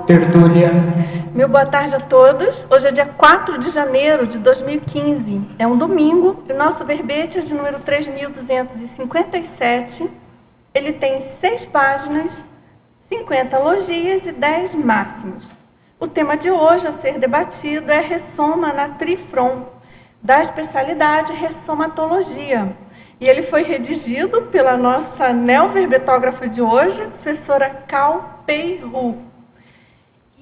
Tertúlia. Meu boa tarde a todos. Hoje é dia 4 de janeiro de 2015. É um domingo e o nosso verbete é de número 3.257. Ele tem 6 páginas, 50 logias e 10 máximos. O tema de hoje a ser debatido é Ressoma na Trifron, da especialidade ressomatologia. E ele foi redigido pela nossa neoverbetógrafa de hoje, professora Cal Peiru.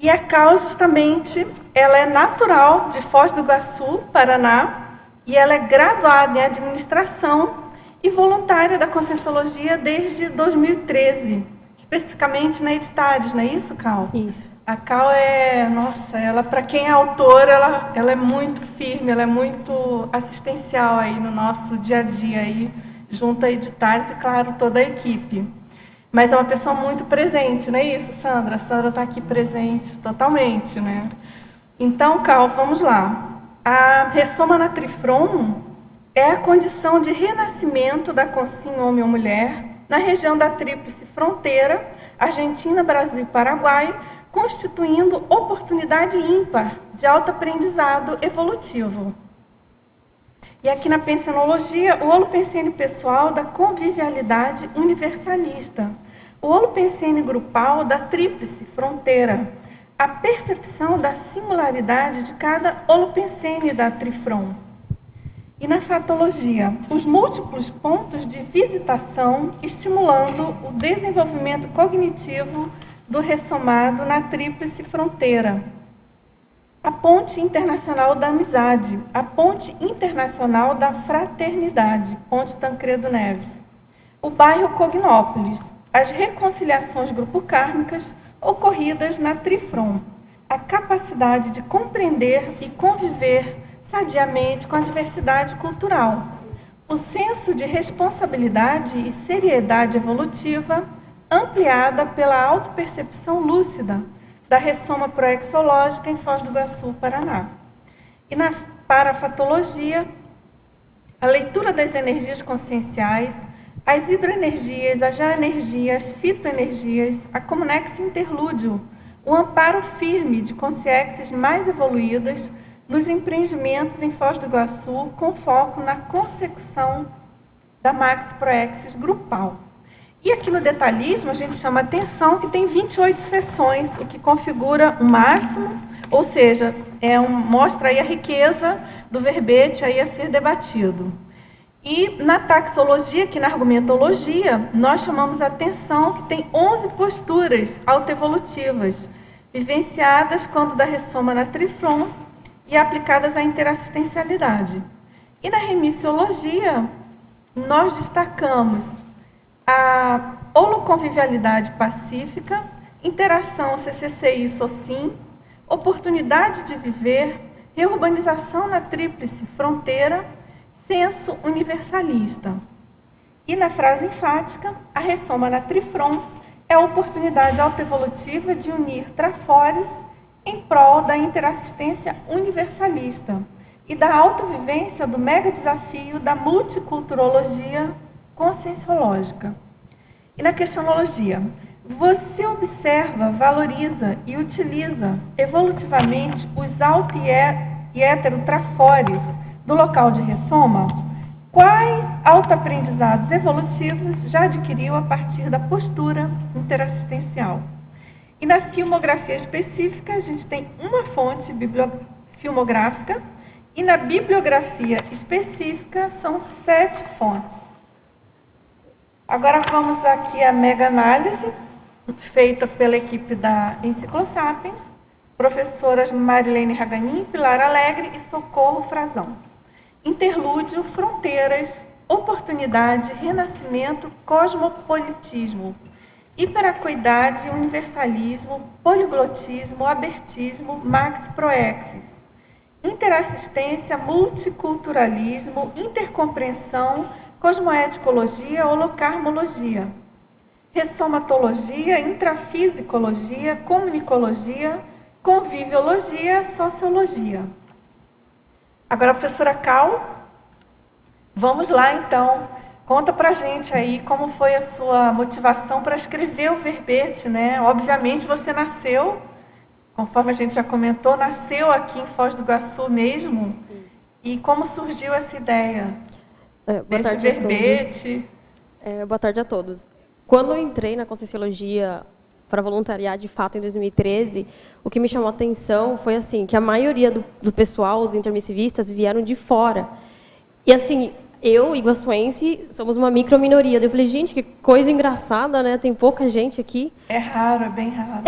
E a Cal, justamente, ela é natural de Foz do Iguaçu, Paraná, e ela é graduada em administração e voluntária da Conscienciologia desde 2013, especificamente na Editares, não é isso, Cal? Isso. A Cal ela, para quem é autora, ela é muito firme, ela é muito assistencial aí no nosso dia a dia, aí, junto a Editares e, claro, toda a equipe. Mas é uma pessoa muito presente, não é isso, Sandra? A Sandra está aqui presente totalmente, né? Então, Cal, vamos lá. A ressoma na Trifron é a condição de renascimento da consciência homem ou mulher na região da tríplice fronteira, Argentina, Brasil e Paraguai, constituindo oportunidade ímpar de autoaprendizado evolutivo. E aqui na pensenologia, o holopensene pessoal da convivialidade universalista, o holopensene grupal da tríplice fronteira, a percepção da singularidade de cada holopensene da Trifron. E na fatologia, os múltiplos pontos de visitação estimulando o desenvolvimento cognitivo do ressomado na tríplice fronteira. A ponte internacional da amizade, a ponte internacional da fraternidade, Ponte Tancredo Neves. O bairro Cognópolis, as reconciliações grupo-kármicas ocorridas na Trifron. A capacidade de compreender e conviver sadiamente com a diversidade cultural. O senso de responsabilidade e seriedade evolutiva ampliada pela autopercepção lúcida da ressoma proexológica em Foz do Iguaçu, Paraná. E na parafatologia, a leitura das energias conscienciais, as hidroenergias, as geoenergias, as fitoenergias, a comunex interlúdio, o amparo firme de consciências mais evoluídas nos empreendimentos em Foz do Iguaçu, com foco na consecução da Max Proexis grupal. E aqui no detalhismo, a gente chama atenção que tem 28 sessões, o que configura o máximo, ou seja, mostra aí a riqueza do verbete aí a ser debatido. E na taxologia, aqui na argumentologia, nós chamamos a atenção que tem 11 posturas autoevolutivas, vivenciadas quando da ressoma na Trifron e aplicadas à interassistencialidade. E na remissiologia, nós destacamos a holoconvivialidade pacífica, interação CCCI-SOCIM, oportunidade de viver, reurbanização na tríplice fronteira, senso universalista. E na frase enfática, a ressoma na Trifron é a oportunidade autoevolutiva de unir trafores em prol da interassistência universalista e da autovivência do mega desafio da multiculturologia conscienciológica. E na questionologia, você observa, valoriza e utiliza evolutivamente os auto e heterotrafores do local de ressoma? Quais autoaprendizados evolutivos já adquiriu a partir da postura interassistencial? E na filmografia específica, a gente tem uma fonte filmográfica e na bibliografia específica são 7 fontes. Agora vamos aqui à mega análise feita pela equipe da Enciclosapiens, professoras Marilene Raganin, Pilar Alegre e Socorro Frazão. Interlúdio, fronteiras, oportunidade, renascimento, cosmopolitismo, hiperacuidade, universalismo, poliglotismo, abertismo, max proexis, interassistência, multiculturalismo, intercompreensão, cosmoeticologia, holocarmologia, ressomatologia, intrafisicologia, comunicologia, conviviologia, sociologia. Agora, professora Cal, vamos lá então Conta pra gente aí como foi a sua motivação para escrever o verbete, né? Obviamente você nasceu, conforme a gente já comentou, nasceu aqui em Foz do Iguaçu mesmo. E como surgiu essa ideia Boa desse tarde a todos. verbete? Boa tarde a todos. Quando eu entrei na Conscienciologia para voluntariar de fato em 2013, o que me chamou a atenção foi assim que a maioria do pessoal, os intermissivistas, vieram de fora. E assim, eu, iguaçuense, somos uma microminoria. Eu falei, gente, que coisa engraçada, né? Tem pouca gente aqui. É raro, é bem raro.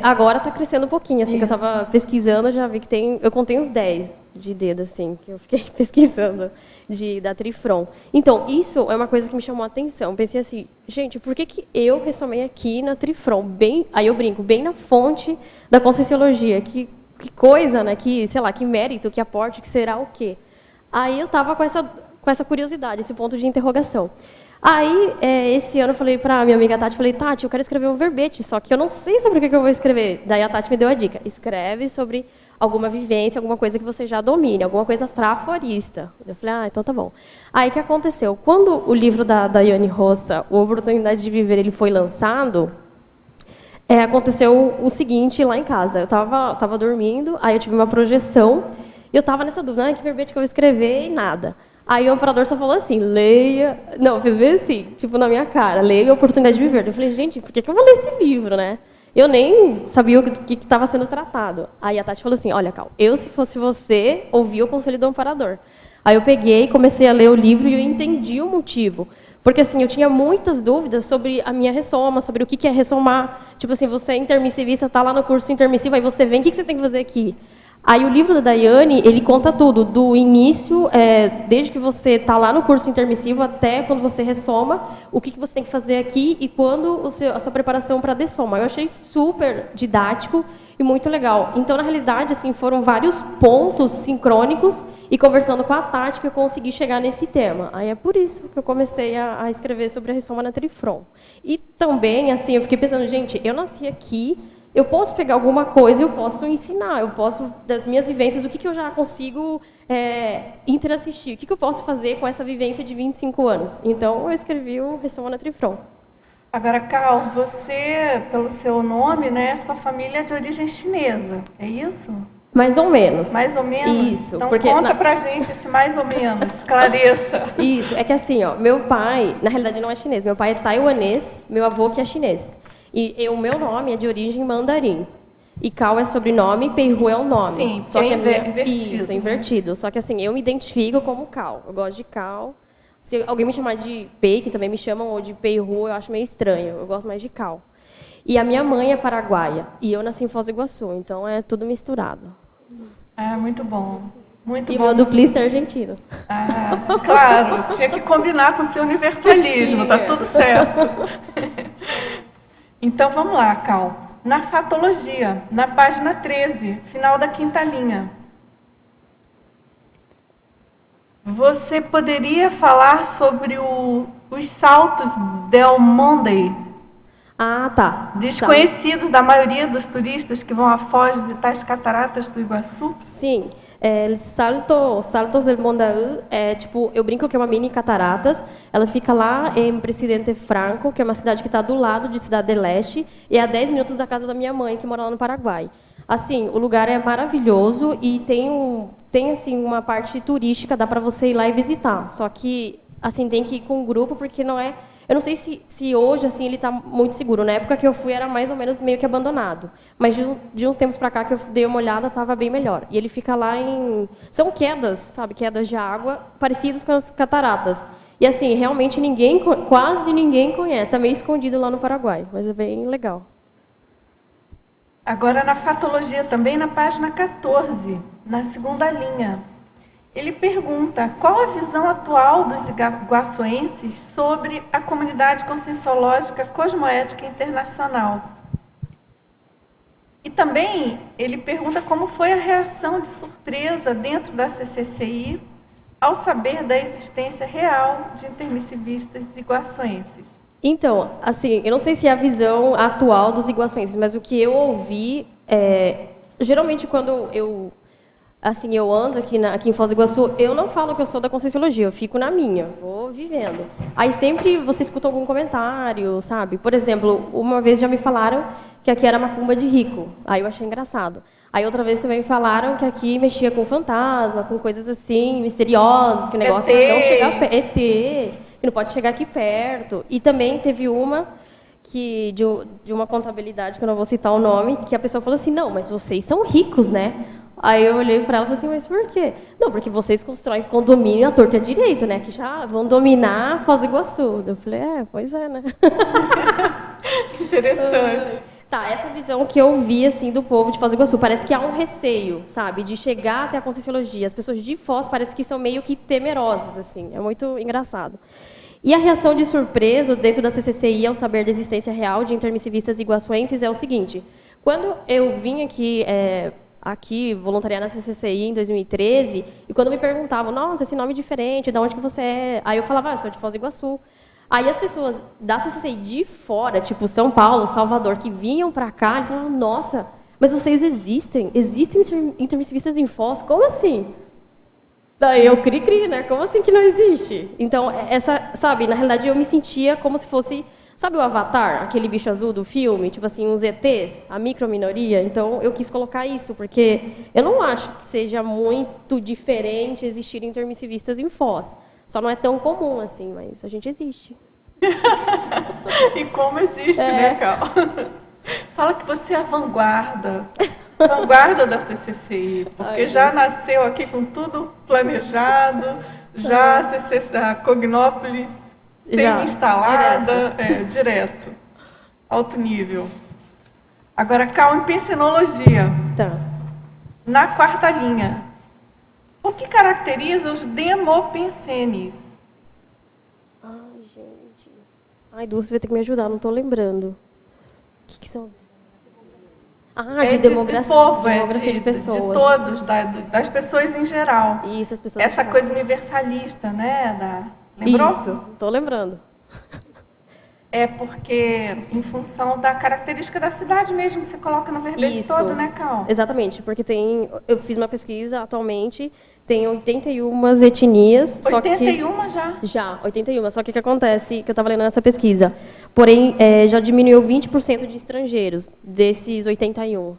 Agora está crescendo um pouquinho, assim, que eu Isso. estava pesquisando, já vi que eu contei uns 10 de dedo, assim, que eu fiquei pesquisando da Trifron. Então, isso é uma coisa que me chamou a atenção. Pensei assim, gente, por que eu ressomei aqui na Trifron? Aí eu brinco, bem na fonte da Conscienciologia. Que coisa, né? Sei lá, que mérito, que aporte, que será o quê? Aí eu estava com essa curiosidade, esse ponto de interrogação. Aí, esse ano, eu falei para minha amiga Tati, falei, Tati, eu quero escrever um verbete, só que eu não sei sobre o que eu vou escrever. Daí a Tati me deu a dica, escreve sobre alguma vivência, alguma coisa que você já domine, alguma coisa traforista. Eu falei, então tá bom. Aí, o que aconteceu? Quando o livro da Daiane Roça, A Oportunidade de Viver, ele foi lançado, aconteceu o seguinte lá em casa. Eu estava dormindo, aí eu tive uma projeção, e eu estava nessa dúvida, que verbete que eu vou escrever, e nada. Aí o operador só falou assim, leia... Não, fez bem assim, tipo na minha cara, leia A Oportunidade de Viver. Eu falei, gente, por que eu vou ler esse livro, né? Eu nem sabia o que estava sendo tratado. Aí a Tati falou assim, olha, Cal, se fosse você, ouvia o conselho do amparador. Aí eu peguei, comecei a ler o livro e eu entendi o motivo. Porque assim, eu tinha muitas dúvidas sobre a minha ressoma, sobre o que é ressomar. Tipo assim, você é intermissivista, está lá no curso intermissivo, aí você vem, o que você tem que fazer aqui? Aí o livro da Daiane, ele conta tudo, do início, desde que você está lá no curso intermissivo até quando você ressoma, o que você tem que fazer aqui e quando a sua preparação para a dessoma. Eu achei super didático e muito legal. Então, na realidade, assim, foram vários pontos sincrônicos e conversando com a Tati que eu consegui chegar nesse tema. Aí é por isso que eu comecei a escrever sobre a ressoma na Trifron. E também, assim, eu fiquei pensando, gente, eu nasci aqui, eu posso pegar alguma coisa e eu posso ensinar, eu posso, das minhas vivências, o que eu já consigo interassistir, o que eu posso fazer com essa vivência de 25 anos. Então, eu escrevi o Ressoma na Trifron. Agora, Cal, você, pelo seu nome, né, sua família é de origem chinesa, é isso? Mais ou menos. Mais ou menos? Isso. Então, conta pra gente esse mais ou menos, esclareça. Isso, é que assim, ó, meu pai, na realidade não é chinês, meu pai é taiwanês, meu avô que é chinês. E o meu nome é de origem mandarim. E Cal é sobrenome, Peiru é o nome. Sim, só que invertido. Isso, é invertido. Só que assim, eu me identifico como Cal. Eu gosto de Cal. Se alguém me chamar de Pei, que também me chamam, ou de Peiru, eu acho meio estranho. Eu gosto mais de Cal. E a minha mãe é paraguaia. E eu nasci em Foz do Iguaçu, então é tudo misturado. Ah, muito bom. Muito e bom. o meu duplista é argentino. Ah, claro. Tinha que combinar com o seu universalismo, tá tudo certo. Então, vamos lá, Cal. Na fatologia, na página 13, final da quinta linha. Você poderia falar sobre os saltos Del Monte, Ah, tá. desconhecidos da maioria dos turistas que vão a Foz visitar as cataratas do Iguaçu? Sim. Saltos del Mondaú, tipo, eu brinco que é uma mini cataratas. Ela fica lá em Presidente Franco, que é uma cidade que está do lado de Cidade del Leste, e é a 10 minutos da casa da minha mãe, que mora lá no Paraguai. Assim, o lugar é maravilhoso e tem assim, uma parte turística, dá para você ir lá e visitar. Só que assim, tem que ir com um grupo, porque não é... Eu não sei se hoje assim ele está muito seguro. Na época que eu fui era mais ou menos meio que abandonado. Mas de uns tempos para cá que eu dei uma olhada, estava bem melhor. E ele fica lá são quedas, sabe, quedas de água parecidas com as cataratas. E assim, realmente quase ninguém conhece. Está meio escondido lá no Paraguai, mas é bem legal. Agora na fatologia também, na página 14, na segunda linha. Ele pergunta qual a visão atual dos iguaçuenses sobre a comunidade conscienciológica cosmoética internacional. E também ele pergunta como foi a reação de surpresa dentro da CCCI ao saber da existência real de intermissivistas iguaçuenses. Então, assim, eu não sei se é a visão atual dos iguaçuenses, mas o que eu ouvi geralmente quando eu assim, eu ando aqui em Foz do Iguaçu, eu não falo que eu sou da Conscienciologia, eu fico na minha, vou vivendo. Aí sempre você escuta algum comentário, sabe? Por exemplo, uma vez já me falaram que aqui era macumba de rico, aí eu achei engraçado. Aí outra vez também falaram que aqui mexia com fantasma, com coisas assim, misteriosas, que o negócio era não chegar perto, ET, que não pode chegar aqui perto. E também teve uma que de uma contabilidade, que eu não vou citar o nome, que a pessoa falou assim, não, mas vocês são ricos, né? Aí eu olhei para ela e falei assim, mas por quê? Não, porque vocês constroem condomínio à torta e à direita, né? Que já vão dominar Foz do Iguaçu. Eu falei, pois é, né? Interessante. Tá, essa visão que eu vi, assim, do povo de Foz do Iguaçu, parece que há um receio, sabe, de chegar até a Conscienciologia. As pessoas de Foz parece que são meio que temerosas, assim, é muito engraçado. E a reação de surpresa dentro da CCCI ao saber da existência real de intermissivistas iguaçuenses é o seguinte, quando eu vim aqui voluntariar na CCCI em 2013, e quando me perguntavam, nossa, esse nome é diferente, de onde que você é? Aí eu falava, eu sou de Foz do Iguaçu. Aí as pessoas da CCCI de fora, tipo São Paulo, Salvador, que vinham para cá, eles falavam, nossa, mas vocês existem? Existem intermissivistas em Foz? Como assim? Daí eu cri-cri, né? Como assim que não existe? Então, sabe, na realidade eu me sentia como se fosse, sabe o Avatar, aquele bicho azul do filme, tipo assim, os ETs, a microminoria? Então, eu quis colocar isso, porque eu não acho que seja muito diferente existir intermissivistas em Foz. Só não é tão comum assim, mas a gente existe. E como existe, né, Cal? Fala que você é a vanguarda da CCCI, porque já nasceu aqui com tudo planejado, já a Cognópolis instalada, direto, alto nível. Agora, Cal, em pensenologia, na quarta linha, o que caracteriza os demopensenes? Ai, gente. Ai, Dulce, você vai ter que me ajudar, não estou lembrando. O que são os... de demografia, demografia de pessoas. De todos, das pessoas em geral. Isso, as pessoas. Essa coisa universalista, né? Lembrou? Isso, estou lembrando. É porque, em função da característica da cidade mesmo, você coloca no verbete todo, né, Cal? Exatamente, porque eu fiz uma pesquisa atualmente, tem 81 etnias. 81 já? Já, 81. Só que o que acontece, que eu estava lendo nessa pesquisa, porém, já diminuiu 20% de estrangeiros desses 81.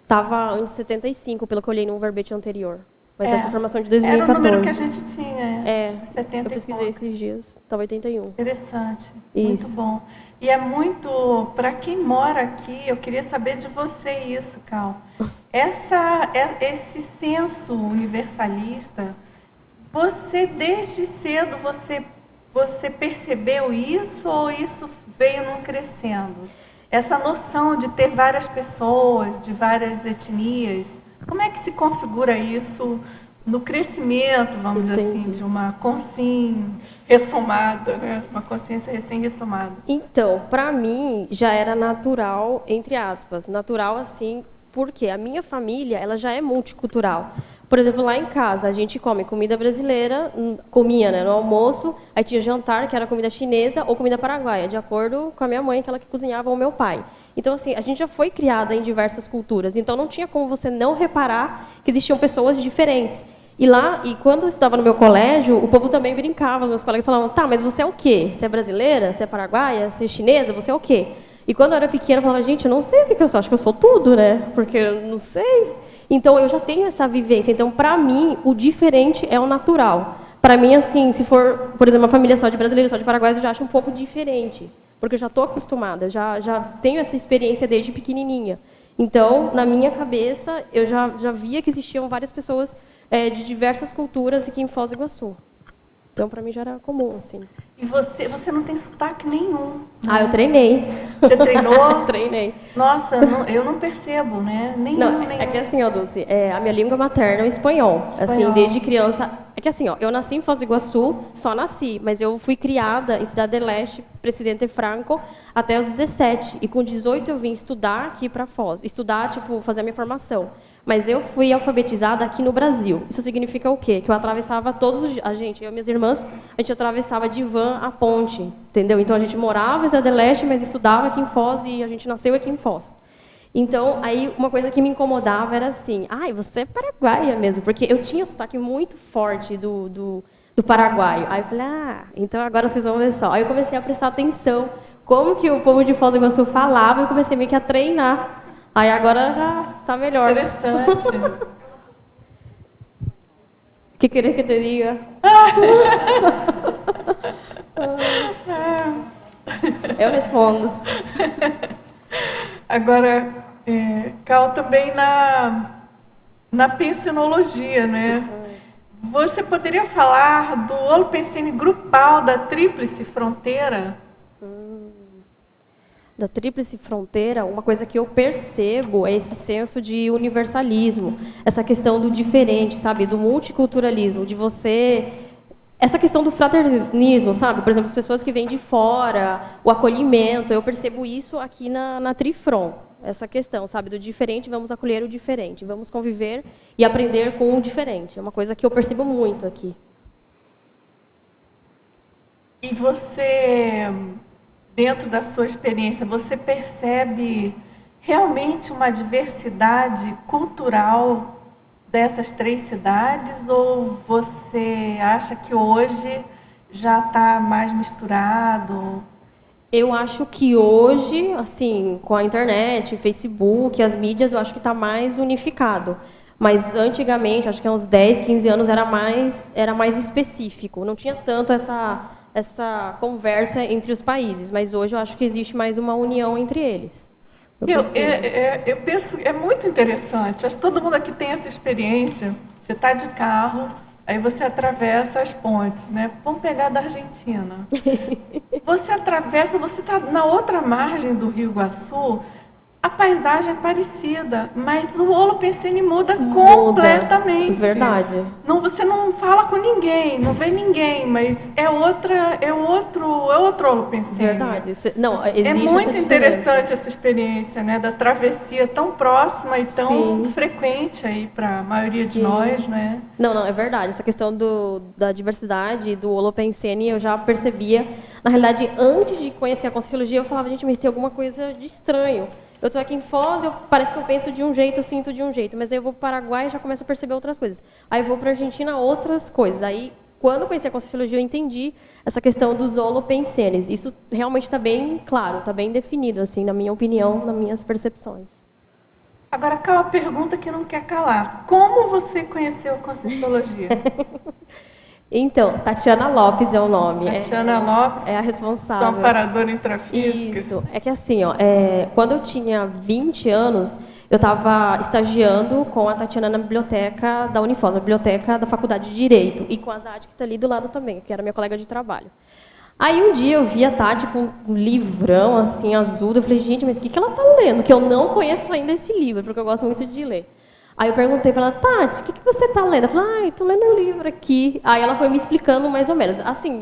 Estava antes 75, pelo que eu olhei no verbete anterior. Mas essa informação de 2014. Era o número que a gente tinha, 70 eu pesquisei esses dias, estava 81. Interessante, isso. Muito bom. E é muito, para quem mora aqui, eu queria saber de você isso, Cal. Esse senso universalista, você desde cedo, você percebeu isso ou isso veio num crescendo? Essa noção de ter várias pessoas, de várias etnias, como é que se configura isso no crescimento, vamos dizer assim, de uma consciência ressomada, né? Uma consciência recém-ressomada? Então, para mim, já era natural, entre aspas, natural assim, porque a minha família ela já é multicultural. Por exemplo, lá em casa, a gente come comida brasileira, comia, né, no almoço, aí tinha jantar, que era comida chinesa ou comida paraguaia, de acordo com a minha mãe, que ela que cozinhava, ou meu pai. Então, assim, a gente já foi criada em diversas culturas, então não tinha como você não reparar que existiam pessoas diferentes. E quando eu estava no meu colégio, o povo também brincava, meus colegas falavam, tá, mas você é o quê? Você é brasileira? Você é paraguaia? Você é chinesa? Você é o quê? E quando eu era pequena, eu falava, gente, eu não sei o que eu sou, acho que eu sou tudo, né? Porque eu não sei. Então, eu já tenho essa vivência. Então, para mim, o diferente é o natural. Para mim, assim, se for, por exemplo, uma família só de brasileiros, só de paraguaios, eu já acho um pouco diferente. Porque eu já estou acostumada, já tenho essa experiência desde pequenininha. Então, na minha cabeça, eu já via que existiam várias pessoas de diversas culturas aqui em Foz do Iguaçu. Então, para mim, já era comum, assim. E você não tem sotaque nenhum. Né? Eu treinei. Você treinou? Treinei. Nossa, eu não percebo, né? Nenhum. É que assim, ó, Dulce, a minha língua materna é o espanhol. Assim, desde criança... É que assim, ó, eu nasci em Foz do Iguaçu, só nasci, mas eu fui criada em Cidade do Leste, Presidente Franco, até os 17. E com 18 eu vim estudar aqui para Foz. Estudar, tipo, fazer a minha formação. Mas eu fui alfabetizada aqui no Brasil. Isso significa o quê? Que eu atravessava todos os dias. Eu e minhas irmãs, a gente atravessava de van a ponte, entendeu? Então, a gente morava em Cidade do Leste, mas estudava aqui em Foz e a gente nasceu aqui em Foz. Então, aí uma coisa que me incomodava era assim, ai, você é paraguaia mesmo, porque eu tinha um sotaque muito forte do paraguaio. Aí eu falei, então agora vocês vão ver só. Aí eu comecei a prestar atenção como que o povo de Foz do Iguaçu falava e comecei meio que a treinar. Aí agora já está melhor. Interessante. O que querer que eu te diga? Eu respondo. Agora, Cal, também na pensinologia, né? Você poderia falar do Holopensene grupal da Tríplice Fronteira? Da Tríplice Fronteira, uma coisa que eu percebo é esse senso de universalismo, essa questão do diferente, sabe, do multiculturalismo, de você... Essa questão do fraternismo, sabe? Por exemplo, as pessoas que vêm de fora, o acolhimento, eu percebo isso aqui na Trifron. Essa questão, sabe, do diferente, vamos acolher o diferente, vamos conviver e aprender com o diferente. É uma coisa que eu percebo muito aqui. E você, dentro da sua experiência, você percebe realmente uma diversidade cultural dessas 3 cidades, ou você acha que hoje já está mais misturado? Eu acho que hoje, assim, com a internet, Facebook, as mídias, eu acho que está mais unificado. Mas antigamente, acho que há uns 10, 15 anos, era mais específico. Não tinha tanto essa conversa entre os países. Mas hoje eu acho que existe mais uma união entre eles. Eu penso, é muito interessante. Acho que todo mundo aqui tem essa experiência. Você está de carro, aí você atravessa as pontes, né? Vamos pegar da Argentina. Você atravessa, você está na outra margem do Rio Iguaçu, a paisagem é parecida, mas o Holopensene muda completamente. Verdade. Não, você não fala com ninguém, não vê ninguém, mas é outro Holopensene. Verdade. Não, existe é muito essa interessante essa experiência, né, da travessia tão próxima e tão Sim. frequente aí para a maioria Sim. de nós, né? Não, é verdade. Essa questão da diversidade, do Holopensene, eu já percebia. Na realidade, antes de conhecer a Conscienciologia, eu falava, gente, mas tem alguma coisa de estranho. Eu estou aqui em Foz, parece que eu penso de um jeito, eu sinto de um jeito, mas aí eu vou para o Paraguai e já começo a perceber outras coisas. Aí eu vou para a Argentina, outras coisas. Aí, quando eu conheci a Conscienciologia, eu entendi essa questão dos holopensenes. Isso realmente está bem claro, está bem definido, assim, na minha opinião, nas minhas percepções. Agora, cá uma pergunta que não quer calar. Como você conheceu a Conscienciologia? Então, Tatiana Lopes é o nome. Tatiana Lopes é a responsável. Sua amparadora intrafísica. Isso. É que assim, quando eu tinha 20 anos, eu estava estagiando com a Tatiana na biblioteca da Unifoz, na biblioteca da Faculdade de Direito, e com a Zade, que está ali do lado também, que era minha colega de trabalho. Aí um dia eu vi a Tati com um livrão assim, azul, eu falei, gente, mas o que ela está lendo? Que eu não conheço ainda esse livro, porque eu gosto muito de ler. Aí eu perguntei para ela, Tati, o que você está lendo? Ela falou, estou lendo um livro aqui. Aí ela foi me explicando mais ou menos. Assim,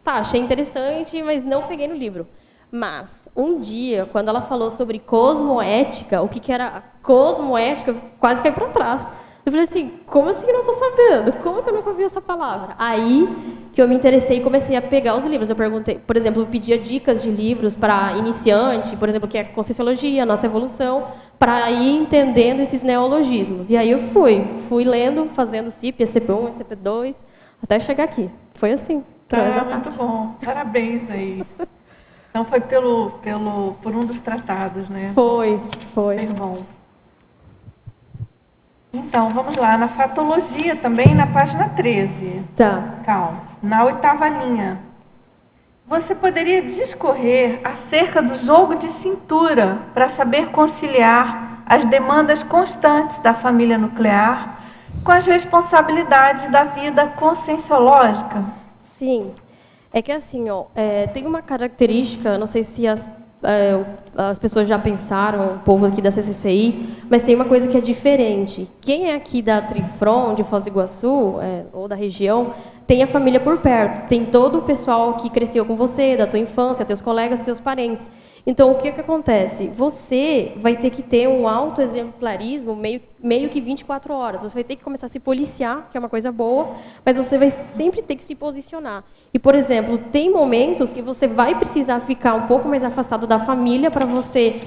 achei interessante, mas não peguei no livro. Mas, um dia, quando ela falou sobre cosmoética, o que era cosmoética, eu quase caí para trás. Eu falei assim, como assim que eu não estou sabendo? Como que eu nunca ouvi essa palavra? Aí que eu me interessei e comecei a pegar os livros. Eu perguntei, por exemplo, eu pedia dicas de livros para iniciante, por exemplo, que é Conscienciologia, Nossa Evolução, para ir entendendo esses neologismos. E aí eu fui lendo, fazendo CIP, SCP-1, SCP-2, até chegar aqui. Foi assim. Muito bom. Parabéns aí. Então foi por um dos tratados, né? Foi. Muito bom. Então, vamos lá, na fatologia também, na página 13. Tá. Calma. Na 8ª linha. Você poderia discorrer acerca do jogo de cintura para saber conciliar as demandas constantes da família nuclear com as responsabilidades da vida conscienciológica? Sim. É que assim, tem uma característica, não sei se as pessoas já pensaram, o povo aqui da CCCI, mas tem uma coisa que é diferente. Quem é aqui da Trifron, de Foz do Iguaçu, ou da região, tem a família por perto, tem todo o pessoal que cresceu com você, da tua infância, teus colegas, teus parentes. Então, o que acontece? Você vai ter que ter um autoexemplarismo meio meio que 24 horas. Você vai ter que começar a se policiar, que é uma coisa boa, mas você vai sempre ter que se posicionar. E, por exemplo, tem momentos que você vai precisar ficar um pouco mais afastado da família para você,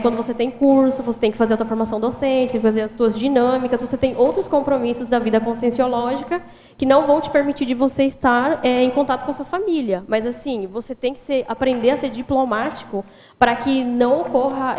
quando você tem curso, você tem que fazer a sua formação docente, tem que fazer as suas dinâmicas, você tem outros compromissos da vida conscienciológica que não vão te permitir de você estar em contato com a sua família. Mas, assim, você tem que aprender a ser diplomático para que não ocorra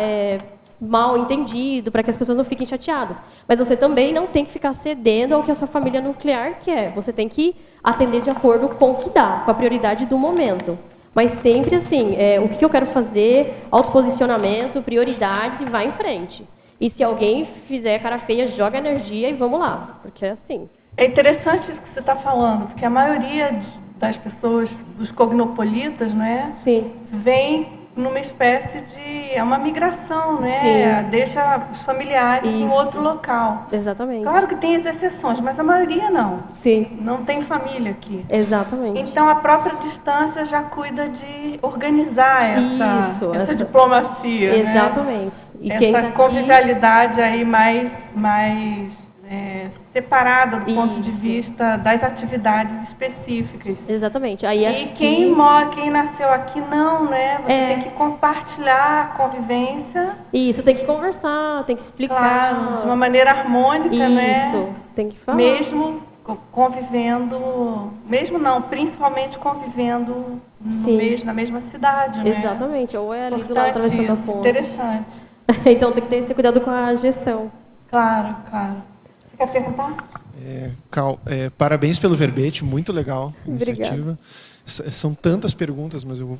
mal entendido, para que as pessoas não fiquem chateadas. Mas você também não tem que ficar cedendo ao que a sua família nuclear quer. Você tem que atender de acordo com o que dá, com a prioridade do momento. Mas sempre assim, o que eu quero fazer, autoposicionamento, prioridades e vai em frente. E se alguém fizer cara feia, joga energia e vamos lá, porque é assim. É interessante isso que você está falando, porque a maioria das pessoas, dos cognopolitas, não é? Sim. Vem numa espécie de... é uma migração, né? Sim. Deixa os familiares em outro local. Exatamente. Claro que tem as exceções, mas a maioria não. Sim. Não tem família aqui. Exatamente. Então, a própria distância já cuida de organizar essa diplomacia. Exatamente. Né? E essa convivialidade aí mais separada do ponto de vista das atividades específicas. Exatamente. Aí e quem nasceu aqui não, né? Você tem que compartilhar a convivência. Isso, tem que conversar, tem que explicar. Claro, de uma maneira harmônica, né? Isso, tem que falar. Mesmo convivendo, principalmente convivendo na mesma cidade, né? Exatamente, ou é ali do lado atravessando a ponte. Interessante. Então tem que ter esse cuidado com a gestão. Claro, claro. Você quer perguntar? Cal, parabéns pelo verbete, muito legal a iniciativa. Obrigada. São tantas perguntas, mas eu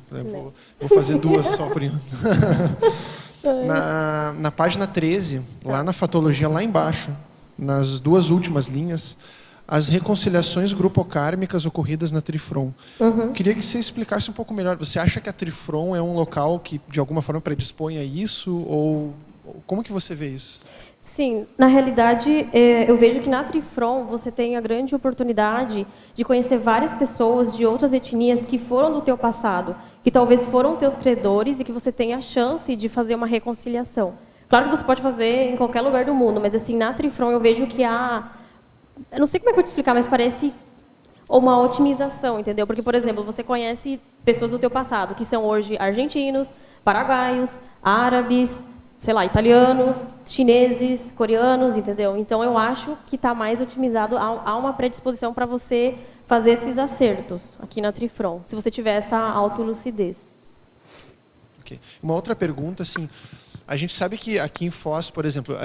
vou fazer duas só por enquanto. Na página 13, lá na fatologia, lá embaixo, nas duas últimas linhas, as reconciliações grupocármicas ocorridas na Trifron. Uhum. Queria que você explicasse um pouco melhor. Você acha que a Trifron é um local que, de alguma forma, predispõe a isso? Ou como que você vê isso? Sim, na realidade, eu vejo que na Trifron você tem a grande oportunidade de conhecer várias pessoas de outras etnias que foram do teu passado, que talvez foram teus credores e que você tem a chance de fazer uma reconciliação. Claro que você pode fazer em qualquer lugar do mundo, mas assim, na Trifron eu vejo que há... Eu não sei como é que eu vou te explicar, mas parece uma otimização, entendeu? Porque, por exemplo, você conhece pessoas do teu passado, que são hoje argentinos, paraguaios, árabes, sei lá, italianos, chineses, coreanos, entendeu? Então, eu acho que está mais otimizado, há uma predisposição para você fazer esses acertos aqui na Trifron, se você tiver essa autolucidez. Okay. Uma outra pergunta, assim, a gente sabe que aqui em Foz, por exemplo,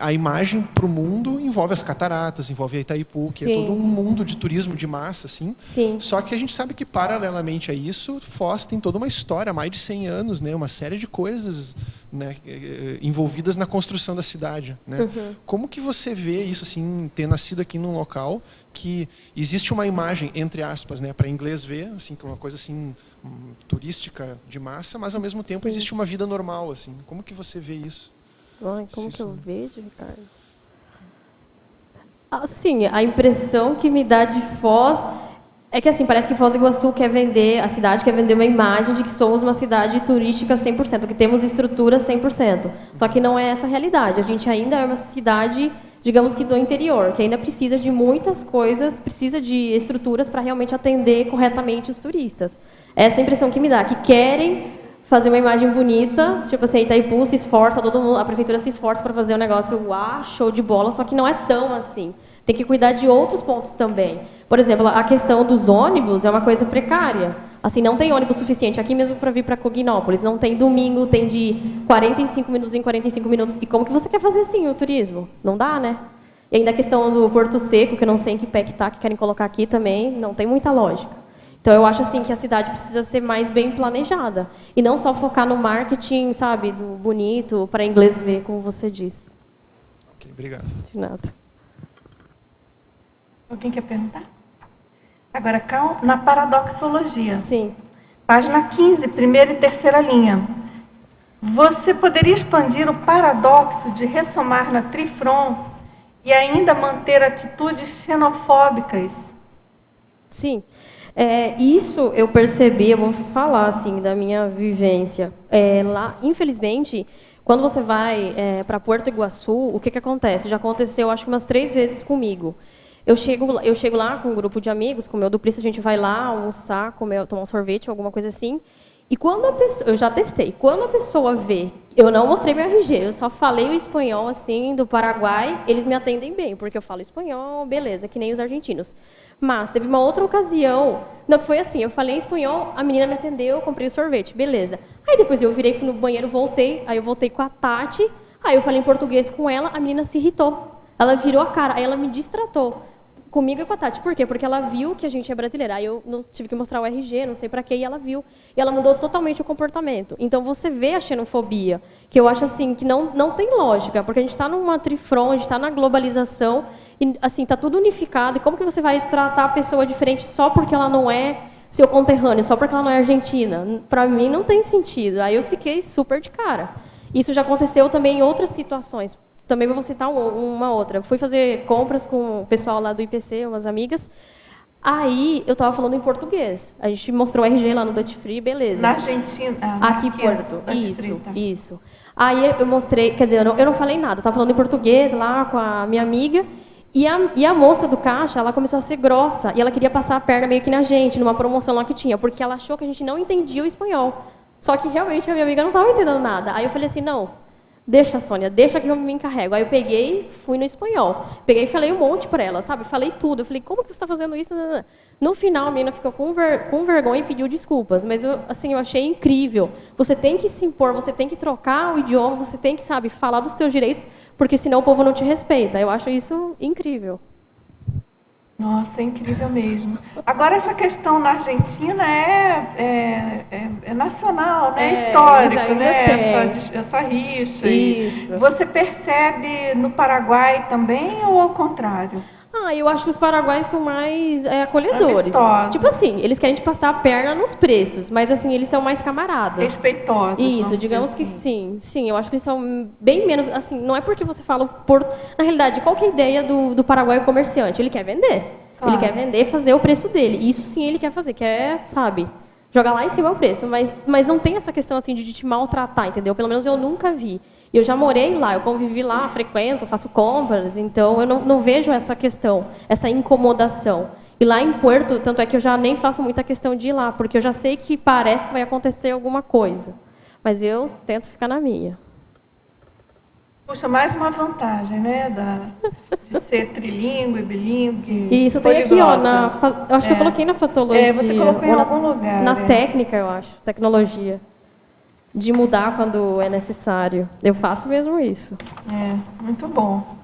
a imagem para o mundo envolve as cataratas, envolve a Itaipu, que é todo um mundo de turismo de massa, assim. Sim. Só que a gente sabe que, paralelamente a isso, Foz tem toda uma história, mais de 100 anos, né, uma série de coisas, né, envolvidas na construção da cidade, né? Uhum. Como que você vê isso, assim, ter nascido aqui num local que existe uma imagem, entre aspas, né, para inglês ver, assim, que é uma coisa assim turística de massa, mas ao mesmo tempo existe uma vida normal, assim. Como que você vê isso? Ai, como que eu vejo, Ricardo? Assim, a impressão que me dá de Foz é que, assim, parece que Foz do Iguaçu quer vender, a cidade quer vender uma imagem de que somos uma cidade turística 100%, que temos estrutura 100%. Só que não é essa a realidade. A gente ainda é uma cidade, digamos que do interior, que ainda precisa de muitas coisas, precisa de estruturas para realmente atender corretamente os turistas. Essa é a impressão que me dá, que querem fazer uma imagem bonita, tipo assim, Itaipu se esforça, todo mundo, a prefeitura se esforça para fazer um negócio, show de bola, só que não é tão assim. Tem que cuidar de outros pontos também. Por exemplo, a questão dos ônibus é uma coisa precária. Assim, não tem ônibus suficiente. Aqui mesmo para vir para Cognópolis, não tem domingo, tem de 45 minutos em 45 minutos. E como que você quer fazer assim o turismo? Não dá, né? E ainda a questão do Porto Seco, que eu não sei em que pé que está, que querem colocar aqui também, não tem muita lógica. Então, eu acho assim que a cidade precisa ser mais bem planejada. E não só focar no marketing, sabe, do bonito, para inglês ver, como você disse. Ok, obrigado. De nada. Alguém quer perguntar? Agora, na paradoxologia. Sim. Página 15, primeira e terceira linha. Você poderia expandir o paradoxo de ressomar na Trifron e ainda manter atitudes xenofóbicas? Sim. Isso eu percebi, eu vou falar assim da minha vivência. Lá, infelizmente, Quando você vai para Porto Iguaçu, o que acontece? Já aconteceu, acho que umas 3 vezes comigo. Eu chego lá com um grupo de amigos, com o meu duplista, a gente vai lá almoçar, comer, tomar um sorvete, alguma coisa assim. E quando a pessoa, eu já testei, quando a pessoa vê, eu não mostrei meu RG, eu só falei o espanhol assim do Paraguai, eles me atendem bem, porque eu falo espanhol, beleza, que nem os argentinos. Mas teve uma outra ocasião, não, que foi assim, eu falei espanhol, a menina me atendeu, eu comprei o sorvete, beleza. Aí depois eu virei, fui no banheiro, voltei, aí eu voltei com a Tati, aí eu falei em português com ela, a menina se irritou. Ela virou a cara, aí ela me distratou. Comigo e com a Tati. Por quê? Porque ela viu que a gente é brasileira. Aí eu não tive que mostrar o RG, não sei para quê, e ela viu. E ela mudou totalmente o comportamento. Então, você vê a xenofobia, que eu acho assim que não tem lógica, porque a gente está numa trifront, a gente está na globalização, e assim, está tudo unificado. E como que você vai tratar a pessoa diferente só porque ela não é seu conterrâneo, só porque ela não é argentina? Para mim, não tem sentido. Aí eu fiquei super de cara. Isso já aconteceu também em outras situações. Também vou citar uma outra. Fui fazer compras com o pessoal lá do IPC, umas amigas. Aí eu estava falando em português. A gente mostrou o RG lá no Duty Free, beleza. Na Argentina? Aqui em Porto. Isso. Aí eu mostrei, quer dizer, eu não falei nada. Eu estava falando em português lá com a minha amiga. E a moça do caixa, ela começou a ser grossa. E ela queria passar a perna meio que na gente, numa promoção lá que tinha. Porque ela achou que a gente não entendia o espanhol. Só que realmente a minha amiga não estava entendendo nada. Aí eu falei assim, não. Deixa, Sônia, deixa que eu me encarrego. Aí eu peguei, fui no espanhol. Peguei e falei um monte para ela, sabe? Falei tudo. Eu falei, como que você está fazendo isso? No final, a menina ficou com vergonha e pediu desculpas. Mas eu achei incrível. Você tem que se impor, você tem que trocar o idioma, você tem que, sabe, falar dos teus direitos, porque senão o povo não te respeita. Eu acho isso incrível. Nossa, é incrível mesmo. Agora, essa questão na Argentina é nacional, né? É histórico, né? Essa rixa. Isso. Você percebe no Paraguai também ou ao contrário? Eu acho que os paraguaios são mais acolhedores. Amistosos. Tipo assim, eles querem te passar a perna nos preços, mas assim, eles são mais camaradas. Respeitosos. Isso, digamos que sim. Sim, eu acho que eles são bem menos, assim, não é porque você fala na realidade, qual que é a ideia do paraguaio comerciante? Ele quer vender. Claro. Ele quer vender e fazer o preço dele. Isso sim ele quer fazer, quer, sabe, jogar lá em cima o preço. Mas não tem essa questão assim de te maltratar, entendeu? Pelo menos eu nunca vi. Eu já morei lá, eu convivi lá, frequento, faço compras, então eu não vejo essa questão, essa incomodação. E lá em Porto, tanto é que eu já nem faço muita questão de ir lá, porque eu já sei que parece que vai acontecer alguma coisa. Mas eu tento ficar na minha. Puxa, mais uma vantagem, né, de ser trilingue, bilíngue. Isso, tem aqui, ó, eu acho que eu coloquei na fatologia. Você colocou em algum lugar. Na técnica, eu acho, tecnologia. De mudar quando é necessário. Eu faço mesmo isso. Muito bom.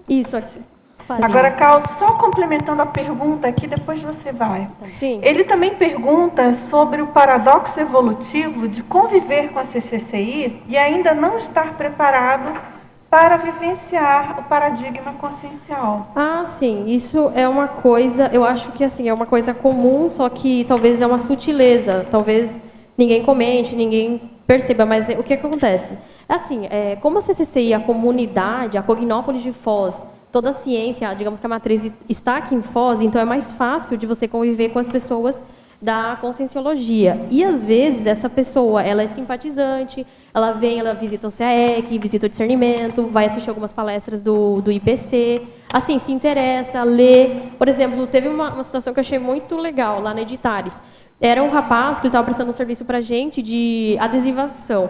Isso aqui. Agora, Carl, só complementando a pergunta aqui, depois você vai. Sim. Ele também pergunta sobre o paradoxo evolutivo de conviver com a CCCI e ainda não estar preparado para vivenciar o paradigma consciencial. Sim. Isso é uma coisa, eu acho que assim, é uma coisa comum, só que talvez é uma sutileza. Talvez ninguém comente, ninguém perceba, mas o que acontece? Assim, como a CCCI, a comunidade, a Cognópolis de Foz, toda a ciência, digamos que a matriz está aqui em Foz, então é mais fácil de você conviver com as pessoas da conscienciologia. E, às vezes, essa pessoa, ela é simpatizante, ela vem, ela visita o CAEC, visita o discernimento, vai assistir algumas palestras do IPC, assim, se interessa, lê. Por exemplo, teve uma situação que eu achei muito legal lá na Editares. Era um rapaz que estava prestando um serviço para a gente de adesivação.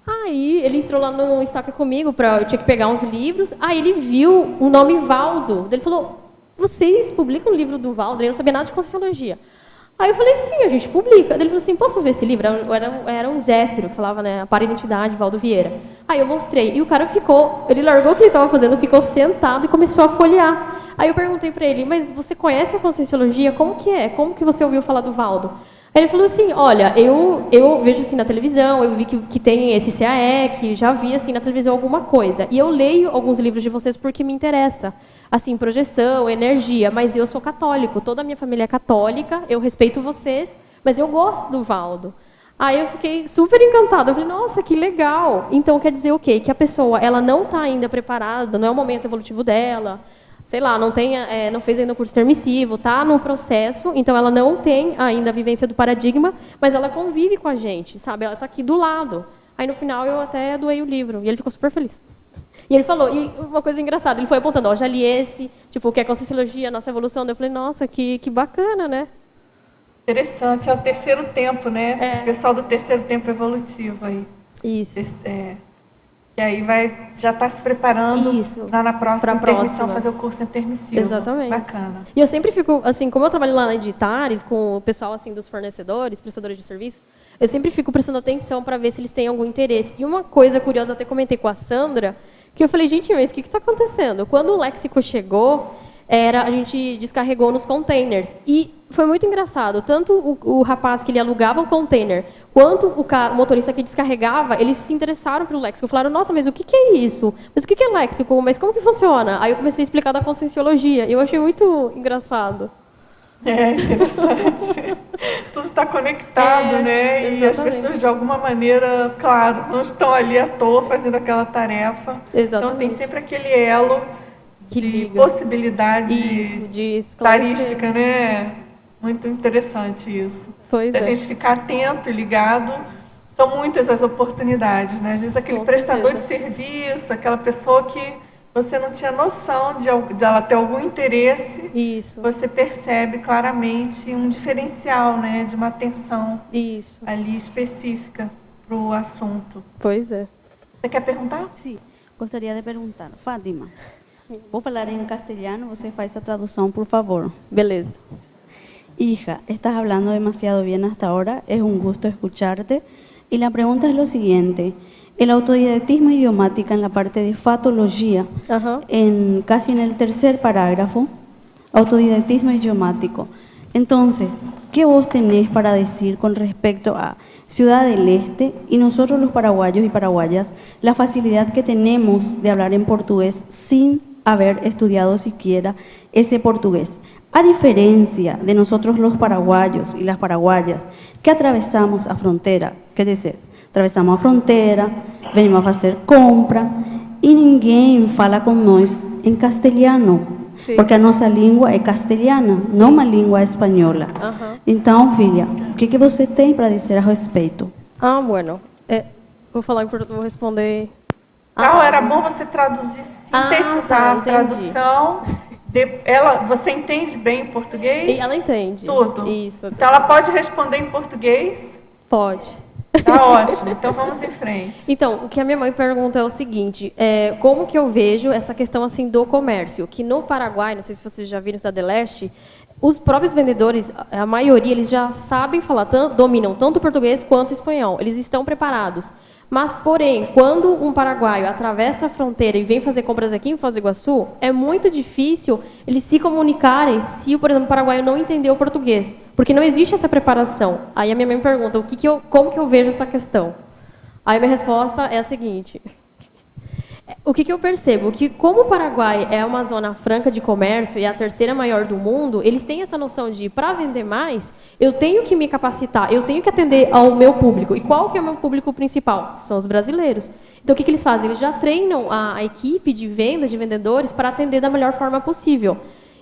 Aí ele entrou lá no estoque comigo, eu tinha que pegar uns livros. Aí ele viu o nome Valdo. Ele falou, vocês publicam o livro do Valdo? Ele não sabia nada de Conscienciologia. Aí eu falei, sim, a gente publica. Ele falou assim, posso ver esse livro? Era o Zéfiro, que falava, né, para a identidade, Valdo Vieira. Aí eu mostrei. E o cara ele largou o que ele estava fazendo, ficou sentado e começou a folhear. Aí eu perguntei para ele, mas você conhece a Conscienciologia? Como que é? Como que você ouviu falar do Valdo? Aí ele falou assim, olha, eu vejo assim na televisão, eu vi que tem esse CAEC, já vi assim na televisão alguma coisa. E eu leio alguns livros de vocês porque me interessa. Assim, projeção, energia, mas eu sou católico, toda a minha família é católica, eu respeito vocês, mas eu gosto do Valdo. Aí eu fiquei super encantada, eu falei, nossa, que legal. Então quer dizer o quê? Que a pessoa, ela não está ainda preparada, não é o momento evolutivo dela, sei lá, não fez ainda o curso intermissivo, está no processo, então ela não tem ainda a vivência do paradigma, mas ela convive com a gente, sabe? Ela está aqui do lado. Aí no final eu até doei o livro, e ele ficou super feliz. E ele falou, e uma coisa engraçada, ele foi apontando, ó, já li esse, tipo, que é Conscienciologia, Nossa Evolução. Eu falei, nossa, que bacana, né? Interessante, é o terceiro tempo, né? É. O pessoal do terceiro tempo evolutivo aí. Isso. E aí já está se preparando lá na próxima intermissão, fazer o curso intermissivo. Exatamente. Bacana. E eu sempre fico, assim, como eu trabalho lá na Editares, com o pessoal, assim, dos fornecedores, prestadores de serviço, eu sempre fico prestando atenção para ver se eles têm algum interesse. E uma coisa curiosa, eu até comentei com a Sandra, que eu falei, gente, mas o que está acontecendo? Quando o léxico chegou, a gente descarregou nos containers. E foi muito engraçado. Tanto o rapaz que ele alugava o container, quanto o motorista que descarregava, eles se interessaram pelo léxico. Falaram, nossa, mas o que é isso? Mas o que é léxico? Mas como que funciona? Aí eu comecei a explicar da Conscienciologia. E eu achei muito engraçado. É interessante. Tudo está conectado, né? Exatamente. E as pessoas, de alguma maneira, claro, não estão ali à toa fazendo aquela tarefa. Exatamente. Então, tem sempre aquele elo de possibilidade tarística, né? Muito interessante isso. Pois Se a gente ficar atento e ligado, são muitas as oportunidades, né? Às vezes aquele prestador de serviço, aquela pessoa que você não tinha noção de ela ter algum interesse, você percebe claramente um diferencial, né? De uma atenção ali específica para o assunto. Pois é. Você quer perguntar? Sim, gostaria de perguntar. Fátima, vou falar em castelhano, você faz a tradução, por favor. Beleza. Hija, estás hablando demasiado bien hasta ahora, es un gusto escucharte. Y la pregunta es lo siguiente, el autodidactismo idiomático en la parte de fatología, casi en el tercer parágrafo, autodidactismo idiomático. Entonces, ¿qué vos tenés para decir con respecto a Ciudad del Este y nosotros los paraguayos y paraguayas, la facilidad que tenemos de hablar en portugués sin haber estudiado siquiera ese portugués? A diferencia de nosotros los paraguayos y las paraguayas que atravesamos a frontera, quer dizer, atravessamos a fronteira, venimos a fazer compra e ninguém fala com nós em castelhano, porque a nossa língua é castelhana, não uma língua espanhola. Então, filha, o que você tem para dizer a respeito? Bueno, vou falar em português, vou responder. Era bom você traduzir, sintetizar a tradução. Você entende bem português? Ela entende. Tudo? Isso. Então ela pode responder em português? Pode. Tá ótimo, então vamos em frente. Então, o que a minha mãe pergunta é o seguinte, como que eu vejo essa questão assim do comércio? Que no Paraguai, não sei se vocês já viram Cidade do Leste, os próprios vendedores, a maioria, eles já sabem falar, dominam tanto português quanto espanhol. Eles estão preparados. Mas, porém, quando um paraguaio atravessa a fronteira e vem fazer compras aqui em Foz do Iguaçu, é muito difícil eles se comunicarem se, por exemplo, o paraguaio não entender o português, porque não existe essa preparação. Aí a minha mãe me pergunta, como que eu vejo essa questão? Aí a minha resposta é a seguinte... O que eu percebo? Que como o Paraguai é uma zona franca de comércio e a terceira maior do mundo, eles têm essa noção de, para vender mais, eu tenho que me capacitar, eu tenho que atender ao meu público. E qual que é o meu público principal? São os brasileiros. Então, o que eles fazem? Eles já treinam a equipe de vendas, de vendedores, para atender da melhor forma possível.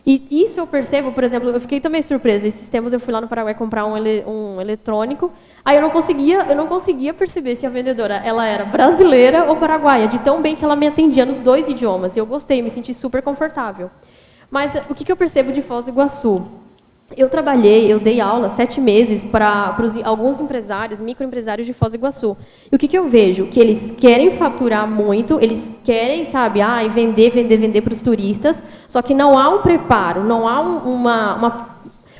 E isso eu percebo, por exemplo, eu fiquei também surpresa. Esses tempos eu fui lá no Paraguai comprar um eletrônico, aí eu não conseguia perceber se a vendedora ela era brasileira ou paraguaia, de tão bem que ela me atendia nos dois idiomas. Eu gostei, me senti super confortável. Mas o que eu percebo de Foz do Iguaçu? Eu dei aula 7 meses para alguns empresários, microempresários de Foz do Iguaçu. E o que eu vejo? Que eles querem faturar muito, eles querem, sabe, vender para os turistas, só que não há um preparo, não há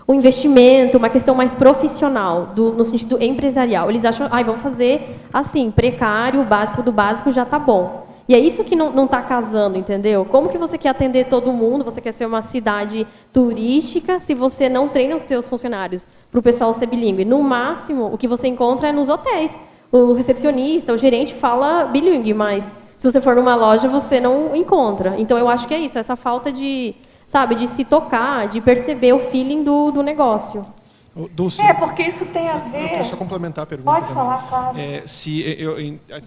um investimento, uma questão mais profissional, no sentido empresarial. Eles acham, vamos fazer assim, precário, o básico do básico já está bom. E é isso que não está casando, entendeu? Como que você quer atender todo mundo, você quer ser uma cidade turística, se você não treina os seus funcionários para o pessoal ser bilíngue? No máximo, o que você encontra é nos hotéis. O recepcionista, o gerente fala bilíngue, mas se você for numa loja, você não encontra. Então, eu acho que é isso, essa falta de se tocar, de perceber o feeling do negócio. Dulce, porque isso tem a ver... Eu quero só complementar a pergunta. Pode falar, claro. Eu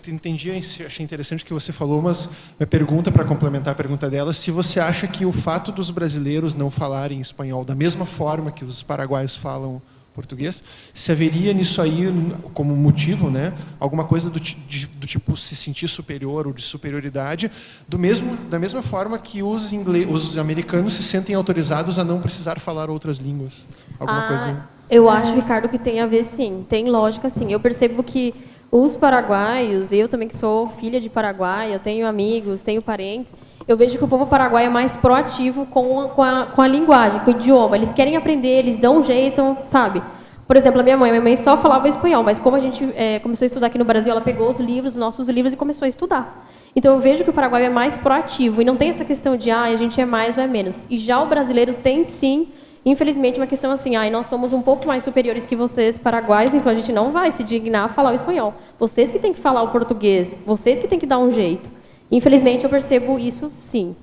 entendi, achei interessante o que você falou, mas minha pergunta, para complementar a pergunta dela, se você acha que o fato dos brasileiros não falarem espanhol da mesma forma que os paraguaios falam português, se haveria nisso aí como motivo, né, alguma coisa do tipo se sentir superior ou de superioridade, da mesma forma que os americanos se sentem autorizados a não precisar falar outras línguas. Alguma coisa. Eu acho, Ricardo, que tem a ver, sim. Tem lógica, sim. Eu percebo que os paraguaios, eu também que sou filha de Paraguai, eu tenho amigos, tenho parentes, eu vejo que o povo paraguaio é mais proativo com a linguagem, com o idioma. Eles querem aprender, eles dão um jeito, sabe? Por exemplo, a minha mãe só falava espanhol, mas como a gente começou a estudar aqui no Brasil, ela pegou os nossos livros e começou a estudar. Então, eu vejo que o paraguaio é mais proativo e não tem essa questão de, a gente é mais ou é menos. E já o brasileiro tem, sim, infelizmente, uma questão assim, nós somos um pouco mais superiores que vocês, paraguaios, então a gente não vai se dignar a falar o espanhol. Vocês que têm que falar o português, vocês que têm que dar um jeito. Infelizmente, eu percebo isso, sim.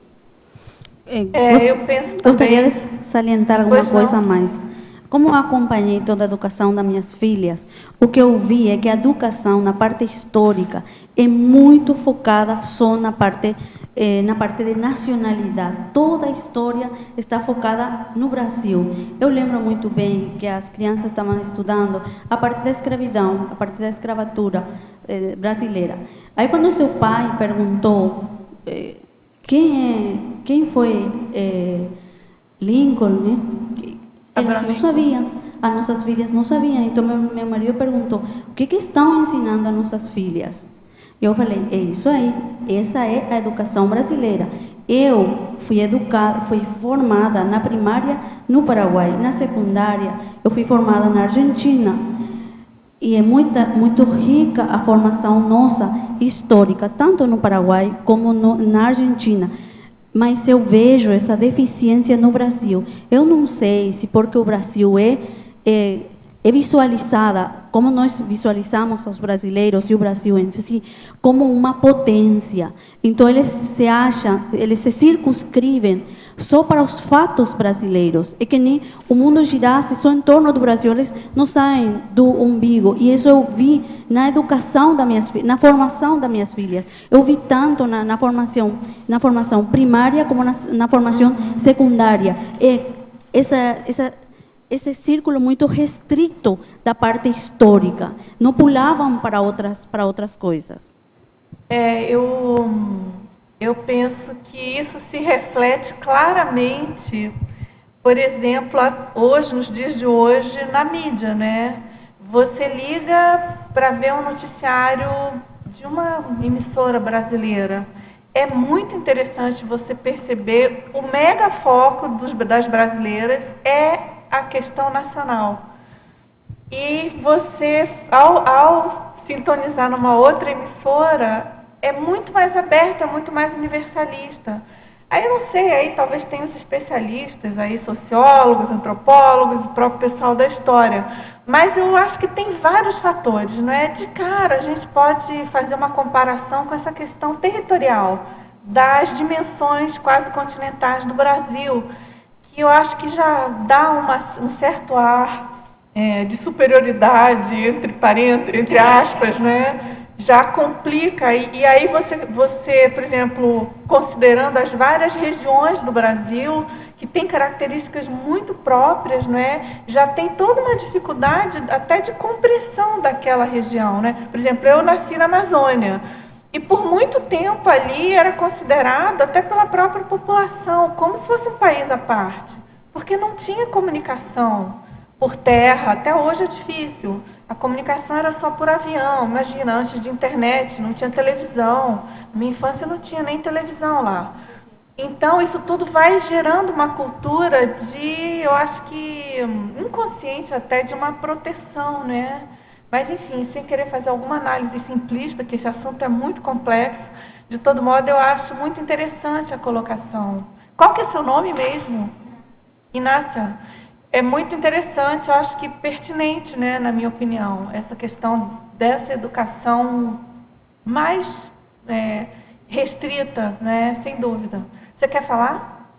Eu penso também... Gostaria de salientar alguma coisa a mais. Como eu acompanhei toda a educação das minhas filhas, o que eu vi é que a educação na parte histórica é muito focada só na parte de nacionalidade. Toda a história está focada no Brasil. Eu lembro muito bem que as crianças estavam estudando a parte da escravidão, a parte da escravatura brasileira. Aí, quando seu pai perguntou quem foi Lincoln, né? Elas não sabiam, as nossas filhas não sabiam. Então, meu marido perguntou, o que estão ensinando a nossas filhas? Eu falei, é isso aí, essa é a educação brasileira. Eu fui formada na primária no Paraguai, na secundária eu fui formada na Argentina. E é muito rica a formação nossa histórica, tanto no Paraguai como na Argentina. Mas eu vejo essa deficiência no Brasil. Eu não sei se porque o Brasil é visualizada, como nós visualizamos os brasileiros e o Brasil em si, como uma potência. Então, eles se circunscrevem só para os fatos brasileiros. É que nem o mundo girasse só em torno do Brasil, eles não saem do umbigo. E isso eu vi na educação das minhas filhas, na formação das minhas filhas. Eu vi tanto na formação primária como na formação secundária. Esse círculo muito restrito da parte histórica. Não pulavam para outras coisas. Eu penso que isso se reflete claramente, por exemplo, hoje, nos dias de hoje, na mídia, né? Você liga para ver um noticiário de uma emissora brasileira. É muito interessante você perceber o mega foco das brasileiras é a questão nacional. E você, ao sintonizar numa outra emissora, é muito mais aberta, muito mais universalista. Aí eu não sei, aí talvez tenha os especialistas, aí sociólogos, antropólogos, o próprio pessoal da história. Mas eu acho que tem vários fatores, não é? De cara, a gente pode fazer uma comparação com essa questão territorial, das dimensões quase continentais do Brasil, que eu acho que já dá um certo ar de superioridade, entre aspas, né? Já complica, e aí você, por exemplo, considerando as várias regiões do Brasil, que têm características muito próprias, não é? Já tem toda uma dificuldade até de compreensão daquela região, né? Por exemplo, eu nasci na Amazônia, e por muito tempo ali era considerado, até pela própria população, como se fosse um país à parte, porque não tinha comunicação por terra, até hoje é difícil. A comunicação era só por avião. Imagina, antes de internet, não tinha televisão. Na minha infância não tinha nem televisão lá. Então, isso tudo vai gerando uma cultura eu acho que inconsciente até, de uma proteção, né? Mas, enfim, sem querer fazer alguma análise simplista, que esse assunto é muito complexo, de todo modo, eu acho muito interessante a colocação. Qual que é seu nome mesmo? Inácia? É muito interessante, eu acho que pertinente, né, na minha opinião, essa questão dessa educação mais restrita, né, sem dúvida. Você quer falar?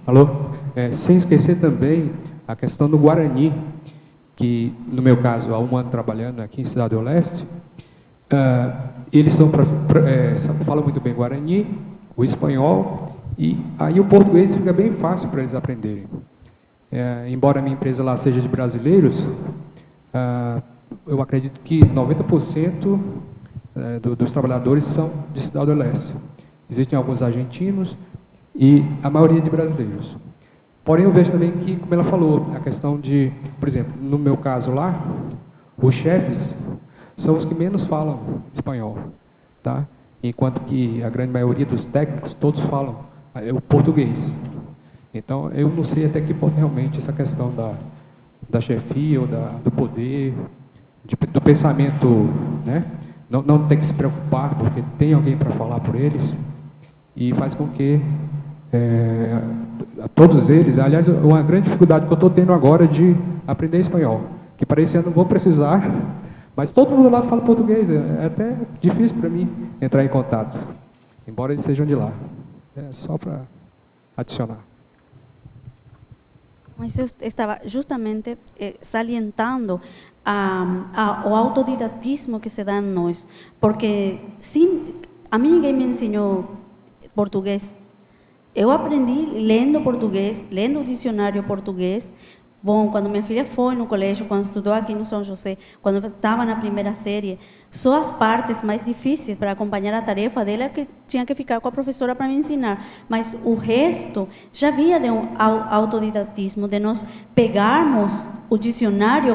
Alô? Sem esquecer também a questão do Guarani, que, no meu caso, há um ano trabalhando aqui em Cidade do Leste, eles falam muito bem Guarani, o espanhol, e aí o português fica bem fácil para eles aprenderem. embora a minha empresa lá seja de brasileiros, eu acredito que 90% dos trabalhadores são de Cidade do Leste. Existem alguns argentinos e a maioria de brasileiros. Porém, eu vejo também que, como ela falou, a questão de, por exemplo, no meu caso lá, os chefes são os que menos falam espanhol, tá? Enquanto que a grande maioria dos técnicos, todos falam o português. Então, eu não sei até que ponto realmente essa questão da chefia ou do poder, do pensamento, né? Não tem que se preocupar, porque tem alguém para falar por eles, e faz com que todos eles, aliás, uma grande dificuldade que eu estou tendo agora de aprender espanhol, que para esse ano não vou precisar, mas todo mundo lá fala português, é até difícil para mim entrar em contato, embora eles sejam de lá. É só para adicionar. Mas eu estava justamente salientando o autodidatismo que se dá em nós, porque a mim ninguém me ensinou português. Eu aprendi lendo português, lendo o dicionário português. Bom, quando minha filha foi no colégio, quando estudou aqui no São José, quando estava na primeira série, só as partes mais difíceis para acompanhar a tarefa dela que tinha que ficar com a professora para me ensinar. Mas o resto já vinha de um autodidatismo, de nós pegarmos o dicionário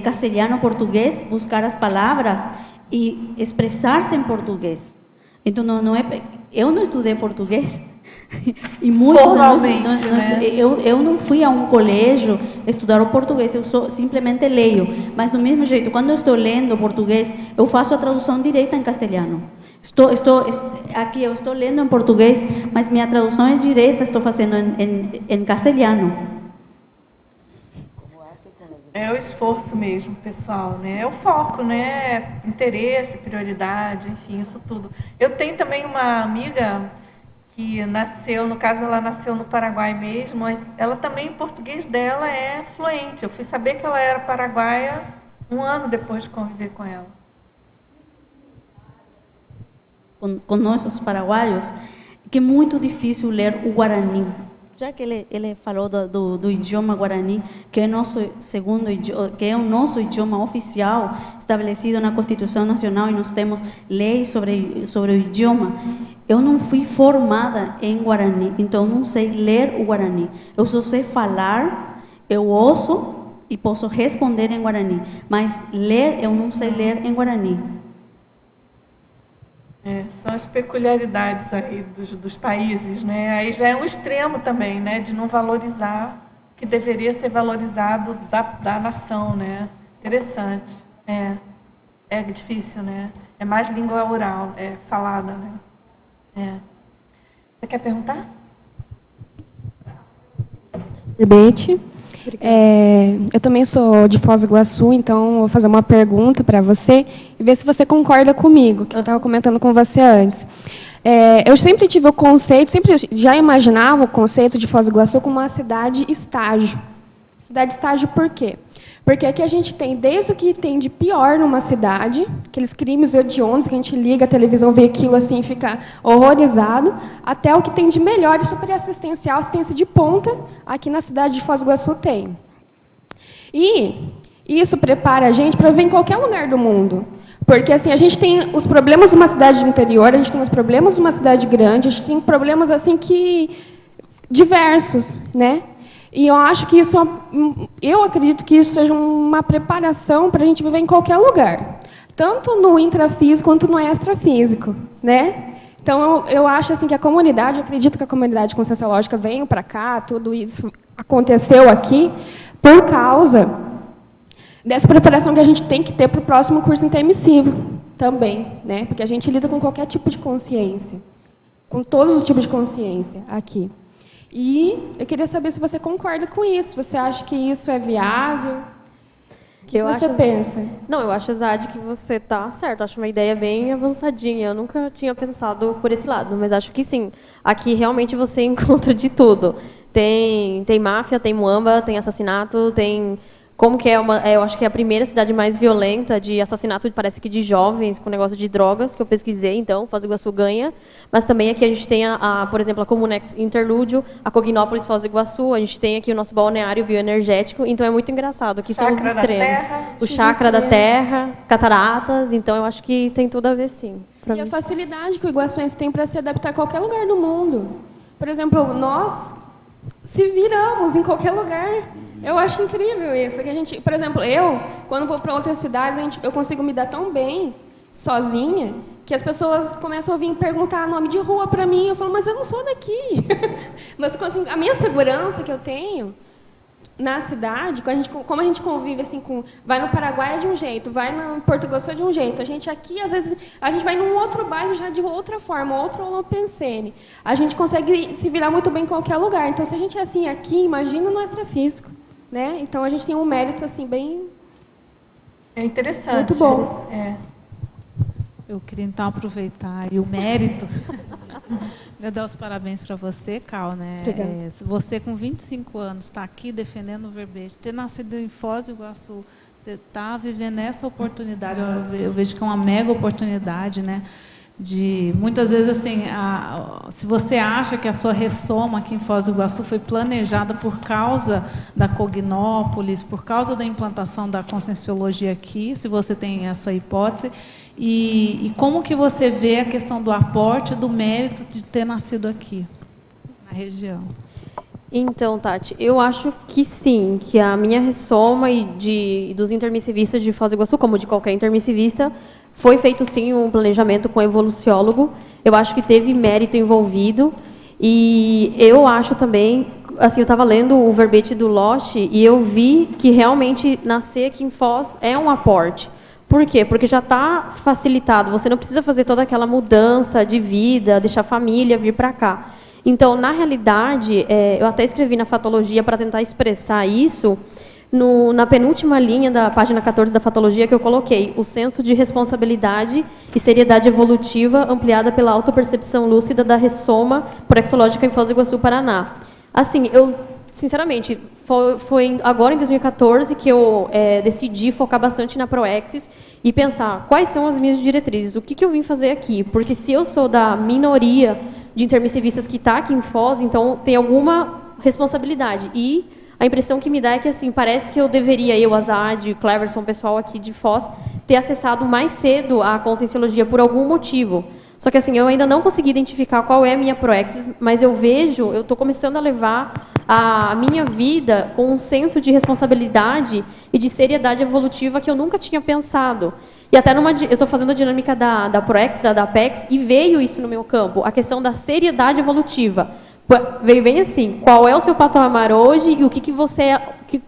castelhano-português, buscar as palavras e expressar-se em português. Então, eu não estudei português. E muitos eu não fui a um colégio estudar o português, eu simplesmente leio. Mas do mesmo jeito, quando eu estou lendo português, eu faço a tradução direta em castelhano. Aqui eu estou lendo em português, mas minha tradução é direta, estou fazendo em castelhano. É o esforço mesmo, pessoal, né? É o foco, né? Interesse, prioridade, enfim, isso tudo. Eu tenho também uma amiga que nasceu, no caso ela nasceu no Paraguai mesmo, mas ela também, o português dela é fluente. Eu fui saber que ela era paraguaia 1 ano depois de conviver com ela. Com nós, os paraguaios, que é muito difícil ler o Guarani. Já que ele falou do idioma Guarani, que é o nosso idioma oficial, estabelecido na Constituição Nacional, e nós temos leis sobre o idioma. Eu não fui formada em Guarani, então não sei ler o Guarani. Eu só sei falar, eu ouço e posso responder em Guarani, mas ler, eu não sei ler em Guarani. São as peculiaridades aí dos países, né? Aí já é um extremo também, né? De não valorizar, que deveria ser valorizado da nação, né? Interessante. É difícil, né? É mais língua oral, falada, né? Você quer perguntar? Bete. Eu também sou de Foz do Iguaçu, então vou fazer uma pergunta para você e ver se você concorda comigo, que eu estava comentando com você antes. Eu sempre tive o conceito, sempre já imaginava o conceito de Foz do Iguaçu como uma cidade-estágio. Cidade-estágio por quê? Porque aqui a gente tem desde o que tem de pior numa cidade, aqueles crimes hediondos que a gente liga a televisão, vê aquilo assim e fica horrorizado, até o que tem de melhor e super assistencial, assistência de ponta, aqui na cidade de Foz do Iguaçu tem. E isso prepara a gente para viver em qualquer lugar do mundo. Porque assim, a gente tem os problemas de uma cidade do interior, a gente tem os problemas de uma cidade grande, a gente tem problemas assim diversos, né? E eu acho que eu acredito que isso seja uma preparação para a gente viver em qualquer lugar, tanto no intrafísico quanto no extrafísico, né? Então eu acho assim que a comunidade, eu acredito que a comunidade conscienciológica veio para cá, tudo isso aconteceu aqui por causa dessa preparação que a gente tem que ter para o próximo curso intermissivo também, né? Porque a gente lida com qualquer tipo de consciência, com todos os tipos de consciência aqui. E eu queria saber se você concorda com isso, se você acha que isso é viável. O que você pensa? Não, eu acho, Zade, que você está certo. Acho uma ideia bem avançadinha. Eu nunca tinha pensado por esse lado, mas acho que sim. Aqui realmente você encontra de tudo. Tem máfia, tem muamba, tem assassinato, tem como que eu acho que é a primeira cidade mais violenta de assassinato, parece que de jovens, com negócio de drogas, que eu pesquisei, então, Foz do Iguaçu ganha. Mas também aqui a gente tem, por exemplo, a Comunex Interlúdio, a Cognópolis Foz do Iguaçu, a gente tem aqui o nosso balneário bioenergético, então é muito engraçado, aqui são os extremos. O Chakra da Terra, cataratas, então eu acho que tem tudo a ver, sim. E a facilidade que o iguaçuense tem para se adaptar a qualquer lugar do mundo. Por exemplo, nós se viramos em qualquer lugar. Eu acho incrível isso. Que a gente, por exemplo, quando vou para outras cidades, eu consigo me dar tão bem sozinha que as pessoas começam a vir perguntar nome de rua para mim. Eu falo, mas eu não sou daqui. Mas assim, a minha segurança que eu tenho na cidade, como a gente convive assim vai no Paraguai é de um jeito, vai no Porto Iguaçu é de um jeito. A gente aqui, às vezes, a gente vai num outro bairro já de outra forma, outro Olopensene. A gente consegue se virar muito bem em qualquer lugar. Então, se a gente é assim aqui, imagina no extrafísico, né? Então, a gente tem um mérito assim bem... É interessante. Muito bom. Eu queria, então, aproveitar o mérito. Eu dar os parabéns para você, Cal, né? Você, com 25 anos, está aqui defendendo o verbete, ter nascido em Foz do Iguaçu, está vivendo essa oportunidade, eu vejo que é uma mega oportunidade, né? Muitas vezes, assim, se você acha que a sua ressoma aqui em Foz do Iguaçu foi planejada por causa da Cognópolis, por causa da implantação da Conscienciologia aqui, se você tem essa hipótese, e como que você vê a questão do aporte, do mérito de ter nascido aqui, na região? Então, Tati, eu acho que sim, que a minha ressoma dos intermissivistas de Foz do Iguaçu, como de qualquer intermissivista, foi feito, sim, um planejamento com evoluciólogo. Eu acho que teve mérito envolvido. E eu acho também... Assim, eu estava lendo o verbete do Loche e eu vi que realmente nascer aqui em Foz é um aporte. Por quê? Porque já está facilitado. Você não precisa fazer toda aquela mudança de vida, deixar a família vir para cá. Então, na realidade, eu até escrevi na Fatologia para tentar expressar isso, na penúltima linha da página 14 da Fatologia, que eu coloquei o senso de responsabilidade e seriedade evolutiva ampliada pela autopercepção lúcida da ressoma proexológica em Foz do Iguaçu, Paraná. Assim, sinceramente, foi agora em 2014 que eu decidi focar bastante na Proexis e pensar quais são as minhas diretrizes, o que eu vim fazer aqui, porque se eu sou da minoria de intermissivistas que está aqui em Foz, então tem alguma responsabilidade. E a impressão que me dá é que, assim, parece que eu deveria, Azad, Cleverson, o pessoal aqui de Foz, ter acessado mais cedo a Conscienciologia por algum motivo. Só que, assim, eu ainda não consegui identificar qual é a minha Proexis, mas eu estou começando a levar a minha vida com um senso de responsabilidade e de seriedade evolutiva que eu nunca tinha pensado. E até eu estou fazendo a dinâmica da Proexis, da Apex, e veio isso no meu campo, a questão da seriedade evolutiva. Veio bem assim, qual é o seu patamar hoje e o que você é,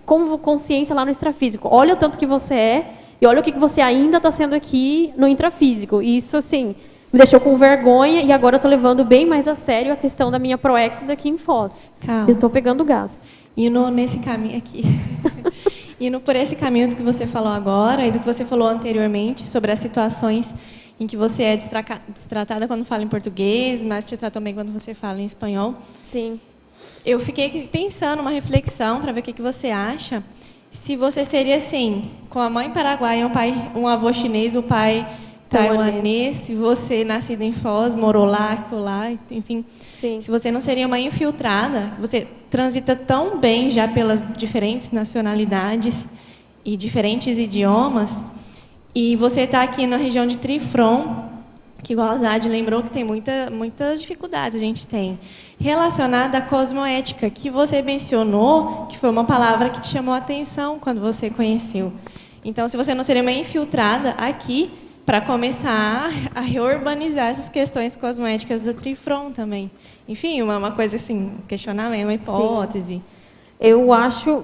como consciência lá no extrafísico. Olha o tanto que você é e olha o que você ainda está sendo aqui no intrafísico. E isso, assim, me deixou com vergonha e agora eu estou levando bem mais a sério a questão da minha Proexis aqui em Foz. Calma. Eu estou pegando gás. Indo nesse caminho aqui. Indo por esse caminho do que você falou agora e do que você falou anteriormente sobre as situações em que você é destratada quando fala em português, mas te tratam bem quando você fala em espanhol. Sim. Eu fiquei pensando, uma reflexão, para ver o que você acha, se você seria assim, com a mãe paraguaia, um avô chinês, o pai taiwanês, se você, nascido em Foz, morou lá, enfim. Sim. Se você não seria uma infiltrada, você transita tão bem já pelas diferentes nacionalidades e diferentes idiomas, e você está aqui na região de Trifron, que, igual a Zad lembrou, que tem muitas dificuldades a gente tem, relacionada à cosmoética, que você mencionou, que foi uma palavra que te chamou a atenção quando você conheceu. Então, se você não seria uma infiltrada aqui, para começar a reurbanizar essas questões cosmoéticas do Trifron também. Enfim, uma coisa assim, questionamento, uma hipótese. Sim. Eu acho...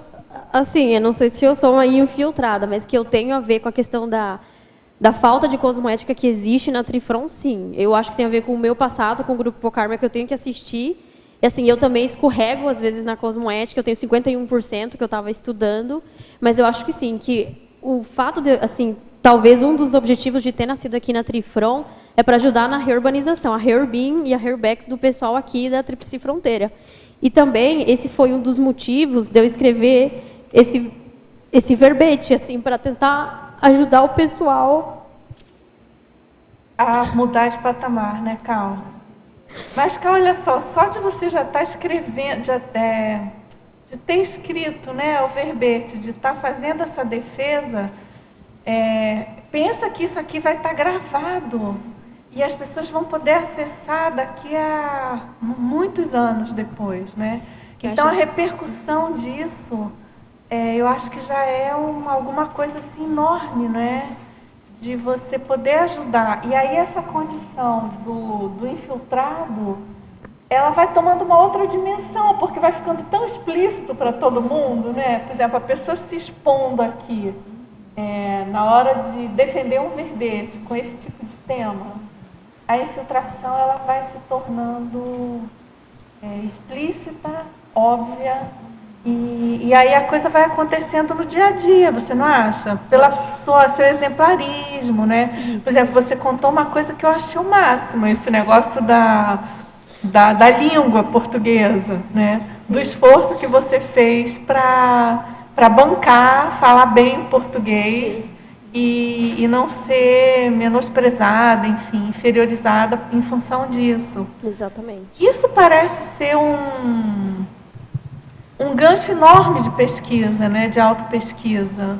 Assim, eu não sei se eu sou uma infiltrada, mas que eu tenho a ver com a questão da falta de cosmoética que existe na Trifron, sim. Eu acho que tem a ver com o meu passado, com o Grupo Hipokarma, que eu tenho que assistir. E, assim, eu também escorrego, às vezes, na cosmoética. Eu tenho 51% que eu estava estudando. Mas eu acho que, sim, que o fato de... assim, talvez um dos objetivos de ter nascido aqui na Trifron é para ajudar na reurbanização, a Reurbin e a Reurbex do pessoal aqui da Tríplice Fronteira. E também, esse foi um dos motivos de eu escrever esse verbete, assim, para tentar ajudar o pessoal a mudar de patamar, né, Cal? Mas, Cal, olha só de você já estar escrevendo, de ter escrito, né, o verbete, de estar fazendo essa defesa, pensa que isso aqui vai estar gravado e as pessoas vão poder acessar daqui a muitos anos depois, né? Então, a repercussão disso, eu acho que já é alguma coisa assim enorme, né? De você poder ajudar. E aí essa condição do infiltrado, ela vai tomando uma outra dimensão, porque vai ficando tão explícito para todo mundo, né? Por exemplo, a pessoa se expondo aqui, na hora de defender um verbete com esse tipo de tema, a infiltração ela vai se tornando explícita, óbvia, e aí a coisa vai acontecendo no dia a dia, você não acha? Pelo seu exemplarismo, né? Por exemplo, você contou uma coisa que eu achei o máximo, esse negócio da língua portuguesa, né? Do esforço que você fez para bancar, falar bem português e não ser menosprezada, enfim, inferiorizada em função disso. Exatamente. Isso parece ser um gancho enorme de pesquisa, né, de autopesquisa,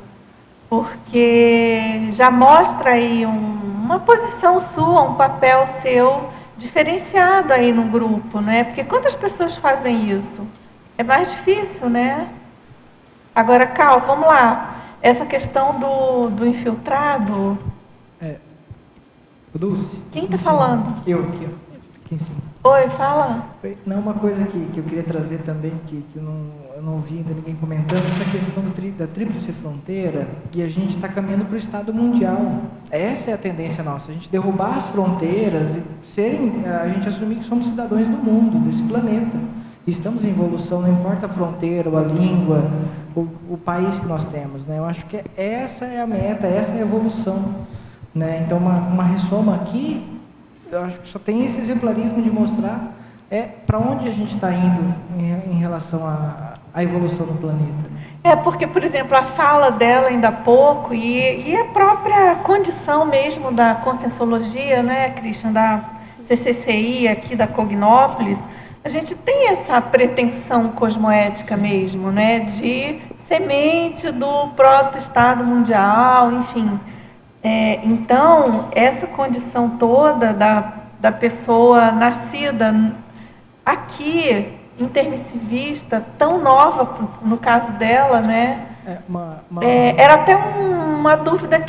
porque já mostra aí uma posição sua, um papel seu diferenciado aí no grupo, né? Porque quantas pessoas fazem isso? É mais difícil, né? Agora, Cal, vamos lá. Essa questão do infiltrado... Dulce? Quem está falando? Eu aqui, ó. Aqui em cima. Oi, fala. Não, uma coisa que eu queria trazer também, que eu não ouvi ainda ninguém comentando, essa questão da tríplice fronteira, e a gente está caminhando para o Estado mundial. Essa é a tendência nossa, a gente derrubar as fronteiras e a gente assumir que somos cidadãos do mundo, desse planeta. Estamos em evolução, não importa a fronteira, ou a língua, o país que nós temos, né? Eu acho que essa é a meta, essa é a evolução, né? Então, uma ressoma aqui, eu acho que só tem esse exemplarismo de mostrar para onde a gente está indo em relação à evolução do planeta. Porque, por exemplo, a fala dela ainda há pouco e a própria condição mesmo da Conscienciologia, né, Christian, da CCCI aqui da Cognópolis, a gente tem essa pretensão cosmoética mesmo, né, de semente do próprio Estado mundial, enfim. Então, essa condição toda da pessoa nascida aqui, intermissivista, tão nova no caso dela, né? Era até uma dúvida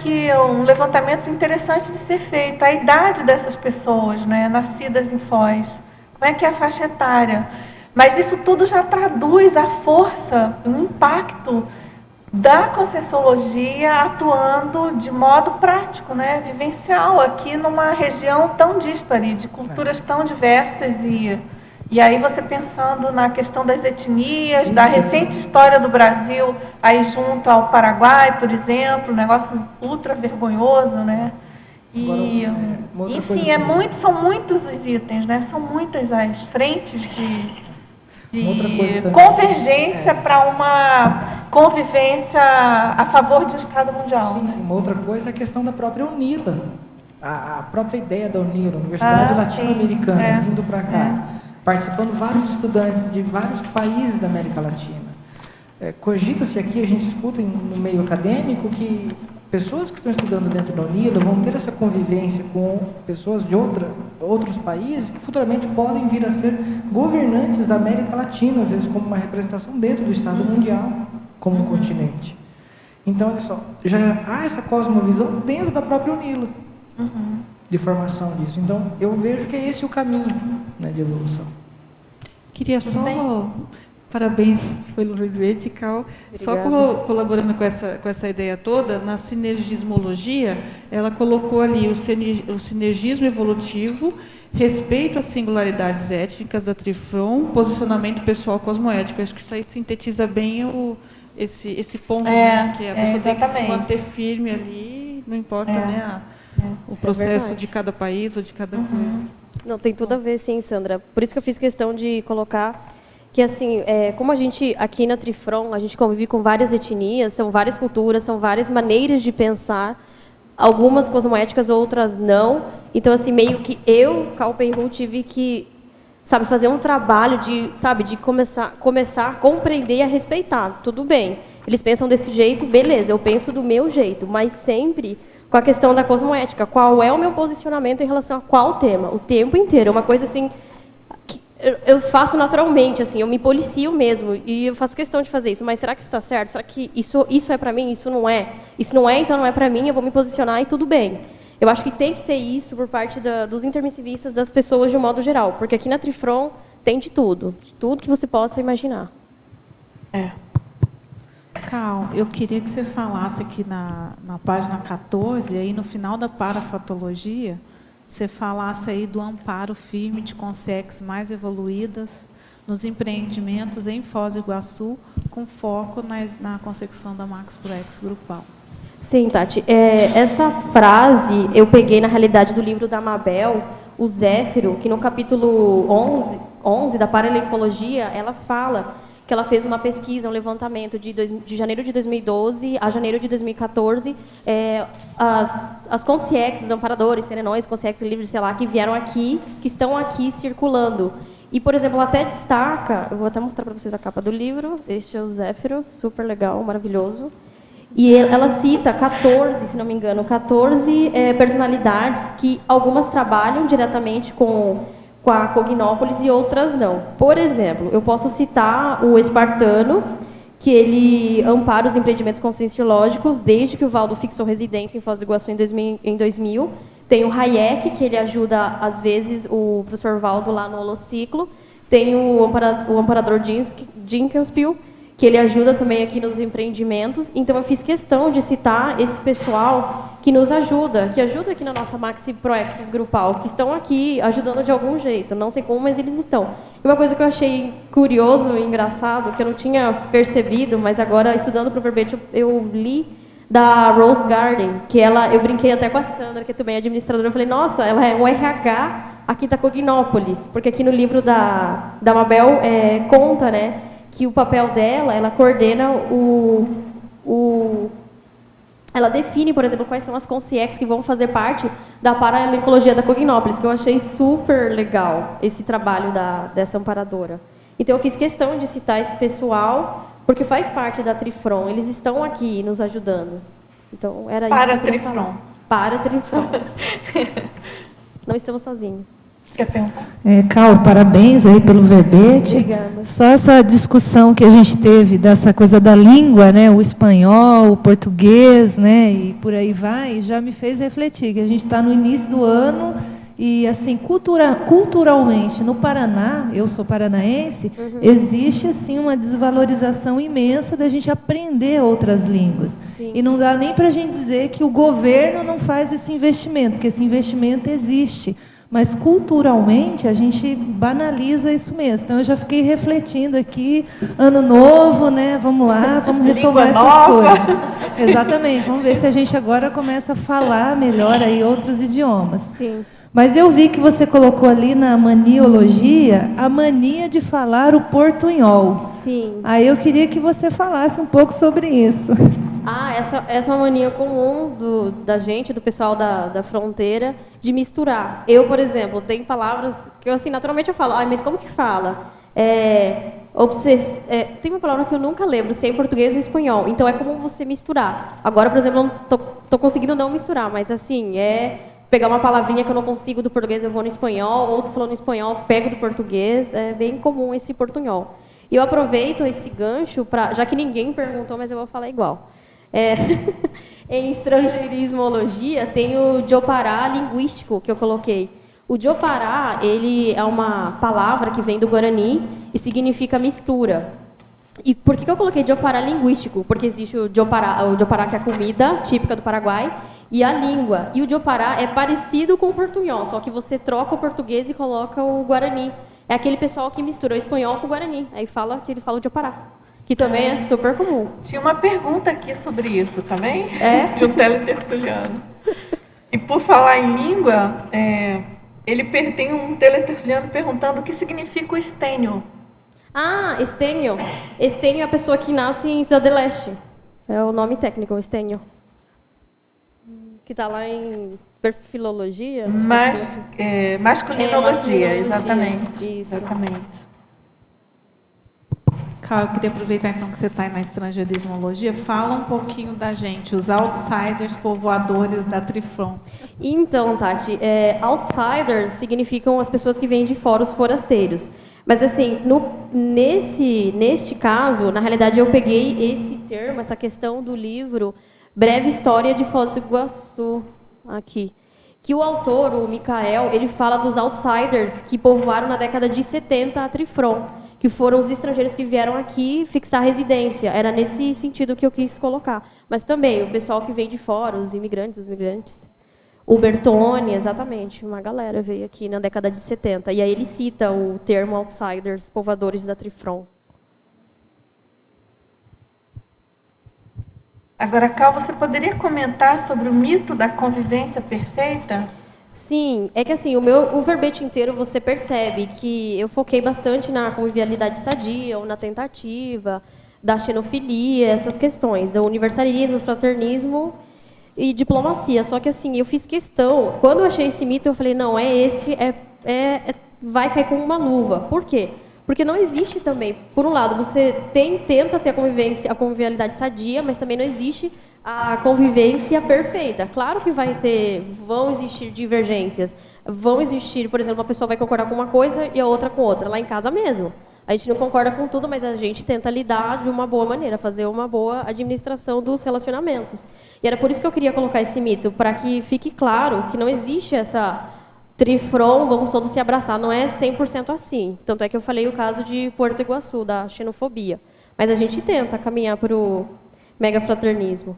um levantamento interessante de ser feito, a idade dessas pessoas, né, nascidas em Foz. Como é que é a faixa etária? Mas isso tudo já traduz a força, o impacto da Conscienciologia atuando de modo prático, né, vivencial, aqui numa região tão díspare, de culturas tão diversas e aí você pensando na questão das etnias, da recente história do Brasil, aí junto ao Paraguai, por exemplo, um negócio ultra vergonhoso, né? E, agora, enfim, são muitos os itens, né? São muitas as frentes de convergência para uma convivência a favor de um Estado mundial. Sim, sim. Uma outra coisa é a questão da própria UNILA, a própria ideia da UNILA, Universidade Latino-Americana, vindo para cá, participando vários estudantes de vários países da América Latina. Cogita-se aqui, a gente escuta no meio acadêmico que pessoas que estão estudando dentro da UNILA vão ter essa convivência com pessoas de outros países que futuramente podem vir a ser governantes da América Latina, às vezes como uma representação dentro do Estado mundial, como um continente. Então, olha só, já há essa cosmovisão dentro da própria UNILA, de formação disso. Então, eu vejo que é esse o caminho, né, de evolução. Queria só... Parabéns pelo verbete, Cal. Só colaborando com essa ideia toda, na sinergismologia, ela colocou ali o sinergismo evolutivo, respeito às singularidades étnicas da Trifron, posicionamento pessoal cosmoético. Acho que isso aí sintetiza bem esse ponto, né, que a pessoa tem que se manter firme ali, não importa né, o processo de cada país ou de cada coisa. Não, tem tudo a ver, sim, Sandra. Por isso que eu fiz questão de colocar que assim, como a gente, aqui na Trifron, a gente convive com várias etnias, são várias culturas, são várias maneiras de pensar, algumas cosmoéticas, outras não. Então, assim, meio que eu, Cal Penhu, tive que, sabe, fazer um trabalho de, sabe, de começar a compreender e a respeitar. Tudo bem, eles pensam desse jeito, beleza, eu penso do meu jeito, mas sempre com a questão da cosmoética. Qual é o meu posicionamento em relação a qual tema? O tempo inteiro. É uma coisa, assim, eu faço naturalmente, assim, eu me policio mesmo, e eu faço questão de fazer isso, mas será que isso está certo? Será que isso é para mim? Isso não é? Isso não é, então não é para mim, eu vou me posicionar e tudo bem. Eu acho que tem que ter isso por parte dos intermissivistas, das pessoas de um modo geral, porque aqui na Trifron tem de tudo que você possa imaginar. Cal, eu queria que você falasse aqui na página 14, aí no final da parafatologia, você falasse aí do amparo firme de consex mais evoluídas nos empreendimentos em Foz do Iguaçu, com foco na consecução da Max Proex grupal. Sim, Tati. Essa frase eu peguei, na realidade, do livro da Mabel, o Zéfiro, que no capítulo 11 da Paralencologia, ela fala que ela fez uma pesquisa, um levantamento de janeiro de 2012 a janeiro de 2014, as consciex, os amparadores, serenões, consciex livres, sei lá, que vieram aqui, que estão aqui circulando. E, por exemplo, ela até destaca, eu vou até mostrar para vocês a capa do livro, este é o Zéfiro, super legal, maravilhoso. E ela cita 14, se não me engano, 14 personalidades que algumas trabalham diretamente com a Cognópolis e outras não. Por exemplo, eu posso citar o Espartano, que ele ampara os empreendimentos conscienciológicos desde que o Valdo fixou residência em Foz do Iguaçu em 2000. Tem o Hayek, que ele ajuda, às vezes, o professor Valdo lá no Holociclo. Tem o amparador Dinkenspiel, que ele ajuda também aqui nos empreendimentos. Então, eu fiz questão de citar esse pessoal que nos ajuda, que ajuda aqui na nossa Maxi Proexis grupal, que estão aqui ajudando de algum jeito. Não sei como, mas eles estão. E uma coisa que eu achei curioso e engraçado, que eu não tinha percebido, mas agora, estudando para o verbete, eu li da Rose Garden, que eu brinquei até com a Sandra, que também é administradora, eu falei, nossa, ela é um RH aqui da Cognópolis, porque aqui no livro da Mabel conta, né, que o papel dela, ela coordena ela define, por exemplo, quais são as consciex que vão fazer parte da paralencologia da Cognópolis, que eu achei super legal, esse trabalho dessa amparadora. Então, eu fiz questão de citar esse pessoal, porque faz parte da Trifron, eles estão aqui nos ajudando. Então, era isso que eu queria falar. Para a Trifron. Não estamos sozinhos. Cal, parabéns aí pelo verbete. Obrigada. Só essa discussão que a gente teve dessa coisa da língua, né, o espanhol, o português, né, e por aí vai, já me fez refletir que a gente está no início do ano e, assim, culturalmente, no Paraná, eu sou paranaense, existe, assim, uma desvalorização imensa da gente aprender outras línguas. Sim. E não dá nem para a gente dizer que o governo não faz esse investimento, porque esse investimento existe. Mas, culturalmente, a gente banaliza isso mesmo. Então, eu já fiquei refletindo aqui, ano novo, né? Vamos lá, vamos retomar essas coisas. Exatamente, vamos ver se a gente agora começa a falar melhor aí outros idiomas. Sim. Mas eu vi que você colocou ali na maniologia a mania de falar o portunhol. Sim. Aí eu queria que você falasse um pouco sobre isso. Essa é uma mania comum da gente, do pessoal da fronteira, de misturar. Eu, por exemplo, tenho palavras que eu, assim, naturalmente eu falo, mas como que fala? Tem uma palavra que eu nunca lembro, se é em português ou em espanhol. Então, é comum você misturar. Agora, por exemplo, eu não tô conseguindo não misturar, mas, assim, pegar uma palavrinha que eu não consigo do português, eu vou no espanhol, ou tô falando em espanhol, pego do português. É bem comum esse portunhol. E eu aproveito esse gancho, já que ninguém perguntou, mas eu vou falar igual. Em estrangeirismologia, tem o Diopará linguístico, que eu coloquei. O Diopará, ele é uma palavra que vem do Guarani e significa mistura. E por que eu coloquei Diopará linguístico? Porque existe o Diopará que é a comida típica do Paraguai, e a língua. E o Diopará é parecido com o portunhol, só que você troca o português e coloca o Guarani. É aquele pessoal que mistura o espanhol com o Guarani. Aí ele fala o Diopará, que também é super comum. Tinha uma pergunta aqui sobre isso também, de um teletertuliano. E por falar em língua, tem um teletertuliano perguntando o que significa o estênio. Ah, estenho. Estenho é a pessoa que nasce em Cidade do Leste. É o nome técnico, estenho. Que está lá em filologia. Masculinologia, exatamente. Isso. Exatamente. Cal, eu queria aproveitar então que você está aí na estrangeirismologia, fala um pouquinho da gente, os outsiders povoadores da Trifron. Então, Tati, outsiders significam as pessoas que vêm de fora, os forasteiros. Mas, assim, neste caso, na realidade, eu peguei esse termo, essa questão do livro Breve História de Foz do Iguaçu, aqui. Que o autor, o Micael, ele fala dos outsiders que povoaram na década de 70 a Trifron, que foram os estrangeiros que vieram aqui fixar residência. Era nesse sentido que eu quis colocar. Mas também o pessoal que vem de fora, os migrantes. O Bertone, exatamente, uma galera veio aqui na década de 70. E aí ele cita o termo outsiders, povoadores da Trifron. Agora, Cal, você poderia comentar sobre o mito da convivência perfeita? Sim, é que assim, o verbete inteiro você percebe que eu foquei bastante na convivialidade sadia, ou na tentativa, da xenofilia, essas questões, do universalismo, fraternismo e diplomacia. Só que assim, eu fiz questão, quando eu achei esse mito, eu falei, não, vai cair como uma luva. Por quê? Porque não existe também, por um lado, você tenta ter a convivialidade sadia, mas também não existe a convivência perfeita. Claro que vão existir divergências, vão existir, por exemplo, uma pessoa vai concordar com uma coisa e a outra com outra, lá em casa mesmo. A gente não concorda com tudo, mas a gente tenta lidar de uma boa maneira, fazer uma boa administração dos relacionamentos. E era por isso que eu queria colocar esse mito, para que fique claro que não existe essa Trifron, vamos todos se abraçar, não é 100% assim. Tanto é que eu falei o caso de Porto Iguaçu, da xenofobia. Mas a gente tenta caminhar para o megafraternismo.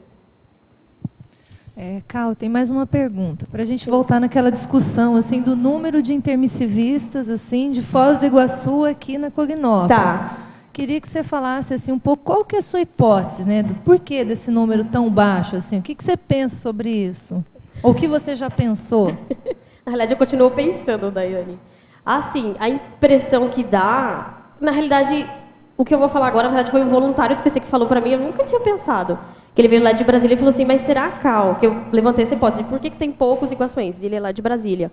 Cal, tem mais uma pergunta. Para a gente voltar naquela discussão assim, do número de intermissivistas assim, de Foz do Iguaçu aqui na Cognópolis. Tá. Queria que você falasse assim, um pouco qual que é a sua hipótese, né, do porquê desse número tão baixo. Assim, o que você pensa sobre isso? Ou o que você já pensou? Na realidade, eu continuo pensando, Daiane. Assim, a impressão que dá... Na realidade, o que eu vou falar agora, na verdade, foi um voluntário do PC que falou para mim, eu nunca tinha pensado. Que ele veio lá de Brasília e falou assim, mas será, Cal, que eu levantei essa hipótese, por que tem poucos iguaçuenses? Ele é lá de Brasília.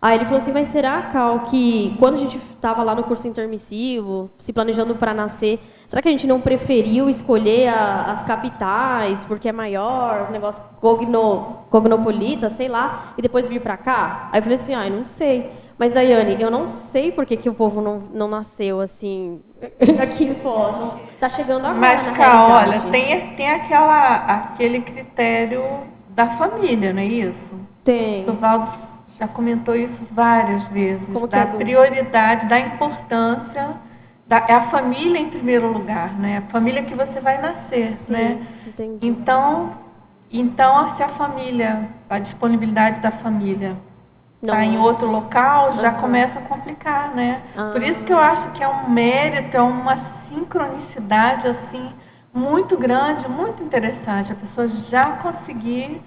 Aí ele falou assim, mas será, Cal, que quando a gente estava lá no curso intermissivo, se planejando para nascer, será que a gente não preferiu escolher as capitais, porque é maior, o negócio cognopolita, sei lá, e depois vir para cá? Aí eu falei assim, não sei. Mas, Daiane, eu não sei por que o povo não nasceu assim, aqui em Foz. Está chegando agora, mas, na Cal, realidade. olha, tem aquele critério da família, não é isso? Tem. O Sovaldo já comentou isso várias vezes, Como que da é, prioridade, da importância, é a família em primeiro lugar, né? A família que você vai nascer, Sim, né? entendi. Então, se a disponibilidade da família está em outro local, já começa a complicar, né? Por isso que eu acho que é um mérito, é uma sincronicidade assim muito grande, muito interessante. A pessoa já conseguir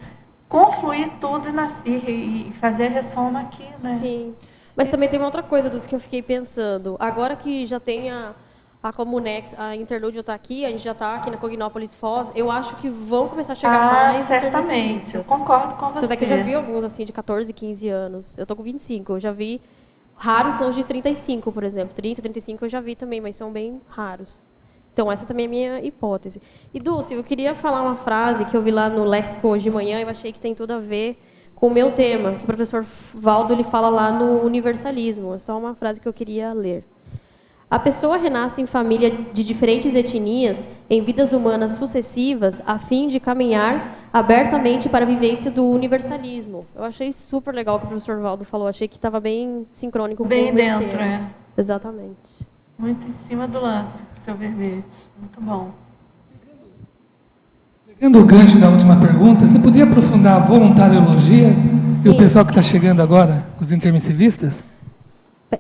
confluir tudo e fazer a ressoma aqui, né? Sim. Mas também tem uma outra coisa dos que eu fiquei pensando. Agora que já tem a Comunex, a Interlúdio está aqui, a gente já está aqui na Cognópolis Foz, eu acho que vão começar a chegar mais certamente, eu concordo com você. Tanto é que eu já vi alguns assim de 14, 15 anos. Eu estou com 25, eu já vi raros são os de 35, por exemplo. 30, 35 eu já vi também, mas são bem raros. Então, essa também é a minha hipótese. E, Dulce, eu queria falar uma frase que eu vi lá no Léxico hoje de manhã, eu achei que tem tudo a ver com o meu tema, que o professor Valdo ele fala lá no Universalismo. É só uma frase que eu queria ler. A pessoa renasce em família de diferentes etnias, em vidas humanas sucessivas, a fim de caminhar abertamente para a vivência do universalismo. Eu achei super legal o que o professor Valdo falou, achei que estava bem sincrônico com o meu dentro, tema. Exatamente. Muito em cima do lance, seu verbete. Muito bom. Pegando o gancho da última pergunta, você podia aprofundar a voluntariologia e o pessoal que está chegando agora, os intermissivistas?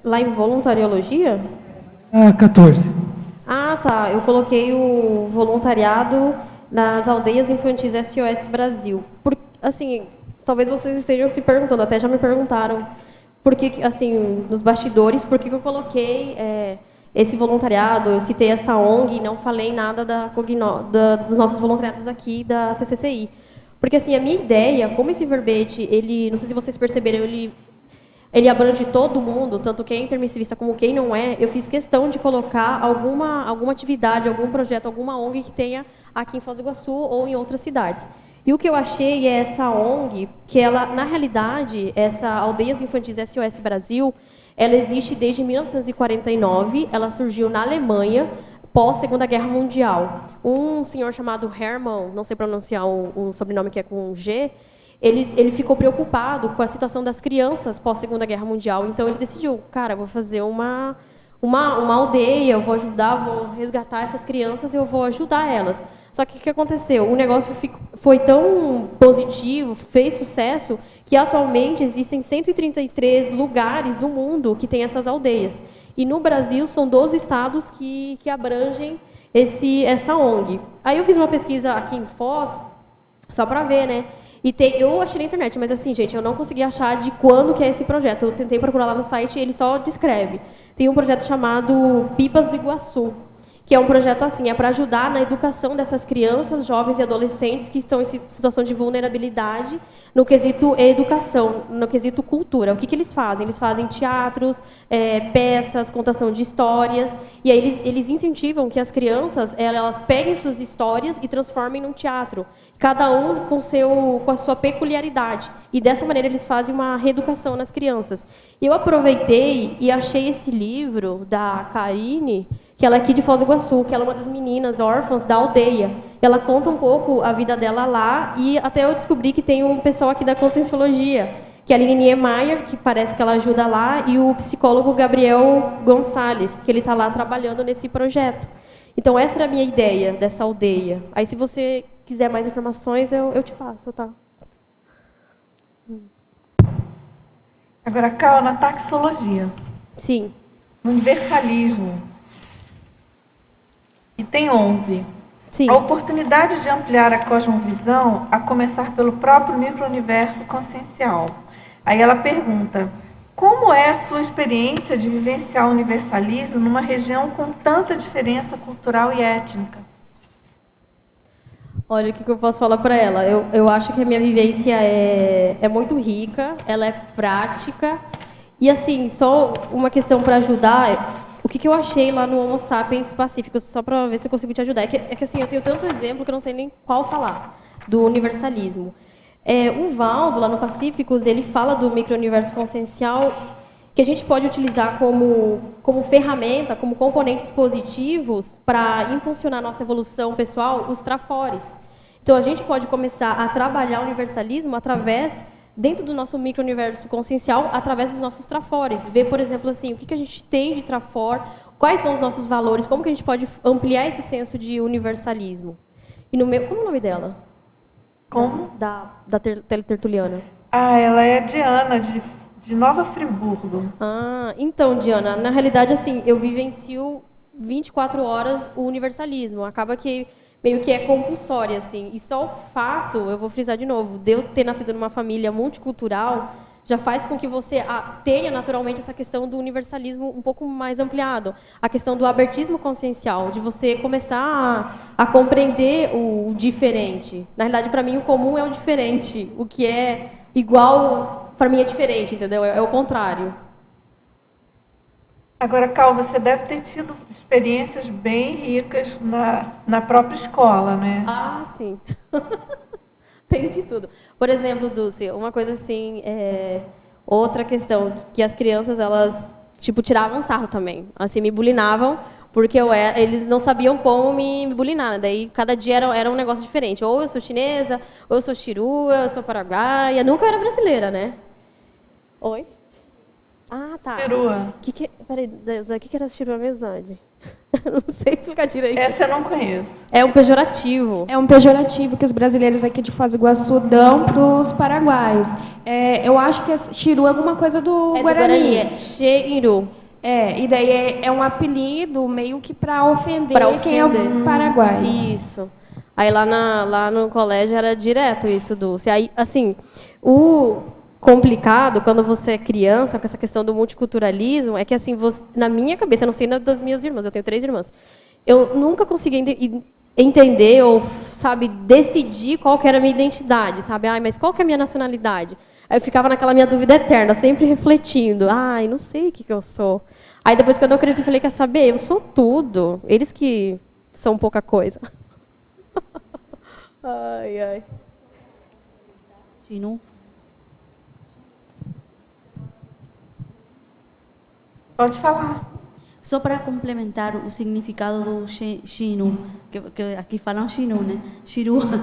Lá em voluntariologia? 14. Ah, tá. Eu coloquei o voluntariado nas aldeias infantis SOS Brasil. Assim, talvez vocês estejam se perguntando, até já me perguntaram, por que, assim, nos bastidores, por que eu coloquei esse voluntariado, eu citei essa ONG e não falei nada dos nossos voluntariados aqui da CCCI. Porque, assim, a minha ideia, como esse verbete, ele, não sei se vocês perceberam, ele abrange todo mundo, tanto quem é intermissivista como quem não é, eu fiz questão de colocar alguma atividade, algum projeto, alguma ONG que tenha aqui em Foz do Iguaçu ou em outras cidades. E o que eu achei é essa ONG, que ela, na realidade, essa Aldeias Infantis SOS Brasil, ela existe desde 1949, ela surgiu na Alemanha, pós-Segunda Guerra Mundial. Um senhor chamado Hermann, não sei pronunciar o sobrenome que é com G, ele ficou preocupado com a situação das crianças pós-Segunda Guerra Mundial. Então, ele decidiu, cara, vou fazer uma aldeia, eu vou ajudar, vou resgatar essas crianças e eu vou ajudar elas. Só que o que aconteceu? O negócio foi tão positivo, fez sucesso, que atualmente existem 133 lugares do mundo que têm essas aldeias. E no Brasil são 12 estados que abrangem essa ONG. Aí eu fiz uma pesquisa aqui em Foz, só para ver, né? E eu achei na internet, mas assim, gente, eu não consegui achar de quando que é esse projeto. Eu tentei procurar lá no site e ele só descreve. Tem um projeto chamado Pipas do Iguaçu, que é um projeto assim, é para ajudar na educação dessas crianças, jovens e adolescentes que estão em situação de vulnerabilidade no quesito educação, no quesito cultura. O que eles fazem? Eles fazem teatros, peças, contação de histórias, e aí eles incentivam que as crianças elas peguem suas histórias e transformem num teatro, cada um com a sua peculiaridade. E dessa maneira eles fazem uma reeducação nas crianças. E eu aproveitei e achei esse livro da Karine, que ela é aqui de Foz do Iguaçu, que ela é uma das meninas órfãs da aldeia. Ela conta um pouco a vida dela lá, e até eu descobri que tem um pessoal aqui da Conscienciologia, que é a Aline Niemeyer, que parece que ela ajuda lá, e o psicólogo Gabriel Gonçalves, que ele está lá trabalhando nesse projeto. Então, essa era a minha ideia dessa aldeia. Aí, se você quiser mais informações, eu te passo, tá? Agora, Cal, na taxologia. Sim. Universalismo. E tem 11. Sim. A oportunidade de ampliar a cosmovisão, a começar pelo próprio micro-universo consciencial. Aí ela pergunta, como é a sua experiência de vivenciar o universalismo numa região com tanta diferença cultural e étnica? Olha, o que eu posso falar para ela? Eu acho que a minha vivência é muito rica, ela é prática. E, assim, só uma questão para ajudar, o que eu achei lá no Homo Sapiens Pacíficos, só para ver se eu consigo te ajudar. É que assim, eu tenho tanto exemplo que eu não sei nem qual falar, do universalismo. O Valdo, lá no Pacíficos, ele fala do micro-universo consciencial, que a gente pode utilizar como ferramenta, como componentes positivos para impulsionar a nossa evolução pessoal, os trafores. Então, a gente pode começar a trabalhar o universalismo dentro do nosso micro-universo consciencial, através dos nossos trafores. Ver, por exemplo, assim, o que a gente tem de trafor, quais são os nossos valores, como que a gente pode ampliar esse senso de universalismo. E como é o nome dela? Como? Da teletertuliana. Ela é Diana, de Nova Friburgo. Então, Diana, na realidade, assim, eu vivencio 24 horas o universalismo. Acaba que meio que é compulsória, assim. E só o fato, eu vou frisar de novo, de eu ter nascido numa família multicultural, já faz com que você tenha naturalmente essa questão do universalismo um pouco mais ampliado. A questão do abertismo consciencial, de você começar a compreender o diferente. Na realidade, para mim, o comum é o diferente. O que é igual, para mim, é diferente, entendeu? É o contrário. Agora, Cal, você deve ter tido experiências bem ricas na própria escola, né? Sim. Tem de tudo. Por exemplo, Dulce, uma coisa assim, outra questão, que as crianças, elas, tiravam sarro também. Assim, me bulinavam, porque eles não sabiam como me bulinar, né? Daí, cada dia era um negócio diferente. Ou eu sou chinesa, ou eu sou chirua, eu sou paraguaia. Nunca era brasileira, né? Oi? Tá. Chirua. Peraí, o que era chirua mesade? Não sei explicar direito. Essa eu não conheço. É um pejorativo. É um pejorativo que os brasileiros aqui de Foz do Iguaçu dão para os paraguaios. Eu acho que chirua é alguma coisa do Guarani. É Cheiru. E daí é um apelido meio que para ofender quem é o paraguaio. Isso. Aí lá no colégio era direto isso, Dulce. Aí, assim, complicado quando você é criança, com essa questão do multiculturalismo, é que, assim, na minha cabeça, eu não sei das minhas irmãs, eu tenho 3 irmãs, eu nunca consegui entender ou, sabe, decidir qual que era a minha identidade, sabe? Ai, mas qual que é a minha nacionalidade? Aí eu ficava naquela minha dúvida eterna, sempre refletindo. Ai, não sei o que eu sou. Aí depois, quando eu cresci, eu falei, quer saber? Eu sou tudo. Eles que são pouca coisa. Ai, ai. Chinu. Pode falar. Só para complementar o significado do Xinu, que aqui falam Xinu, né? Xirua,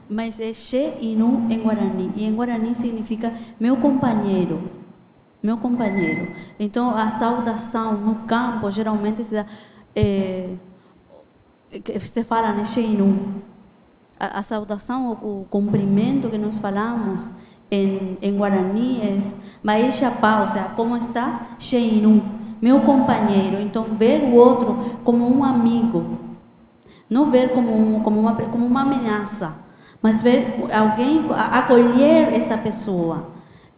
mas é Xe Inu em Guarani. E em Guarani significa meu companheiro. Meu companheiro. Então, a saudação no campo, geralmente se fala, né? Xe Inu. A saudação, o cumprimento que nós falamos em Guarani é Maê Chapá, ou seja, como estás? Xe Inu. Meu companheiro. Então, ver o outro como um amigo, não ver como uma ameaça, mas ver alguém, acolher essa pessoa,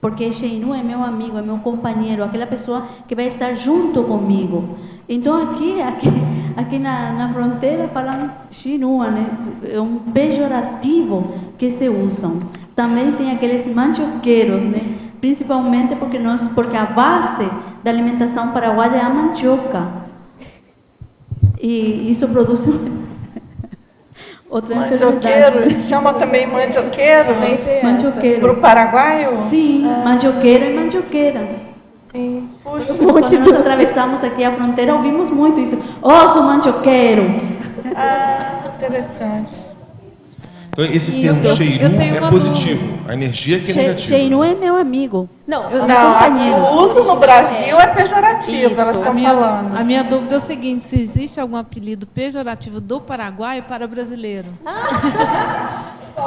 porque Xenu é meu amigo, é meu companheiro, aquela pessoa que vai estar junto comigo. Então, aqui na fronteira falam Xinua, né? É um pejorativo que se usam. Também tem aqueles manchoqueiros, né? Principalmente porque a base da alimentação paraguaia é a mandioca. E isso produz outra mandioqueiro, se chama também mandioqueiro? Mandioqueiro. Para o paraguaio? Sim, mandioqueiro e mandioqueira. Sim. Puxa, quando nós atravessamos aqui a fronteira, ouvimos muito isso. Oh, sou mandioqueiro. Ah, interessante. Então, esse termo Xeinu é positivo, a energia que é negativa. Xeinu é meu amigo. Não, o uso no Brasil é pejorativo, Isso, elas estão falando. A minha dúvida é o seguinte, se existe algum apelido pejorativo do Paraguai para brasileiro?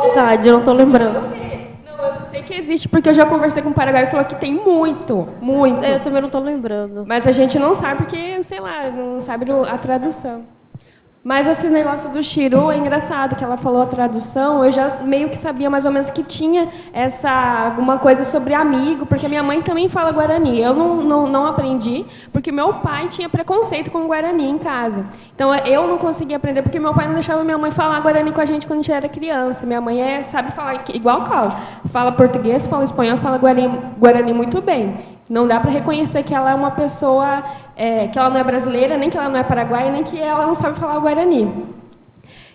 Verdade, eu não estou lembrando. Não, eu sei que existe, porque eu já conversei com o Paraguai e falou que tem muito, muito. Eu também não estou lembrando. Mas a gente não sabe porque, sei lá, não sabe a tradução. Mas esse negócio do Xiru é engraçado, que ela falou a tradução, eu já meio que sabia mais ou menos que tinha alguma coisa sobre amigo, porque minha mãe também fala Guarani. Eu não aprendi, porque meu pai tinha preconceito com Guarani em casa. Então, eu não conseguia aprender, porque meu pai não deixava minha mãe falar Guarani com a gente quando a gente era criança. Minha mãe sabe falar igual o Carlos. Fala português, fala espanhol, fala Guarani muito bem. Não dá para reconhecer que ela é uma pessoa, que ela não é brasileira, nem que ela não é paraguaia, nem que ela não sabe falar o Guarani.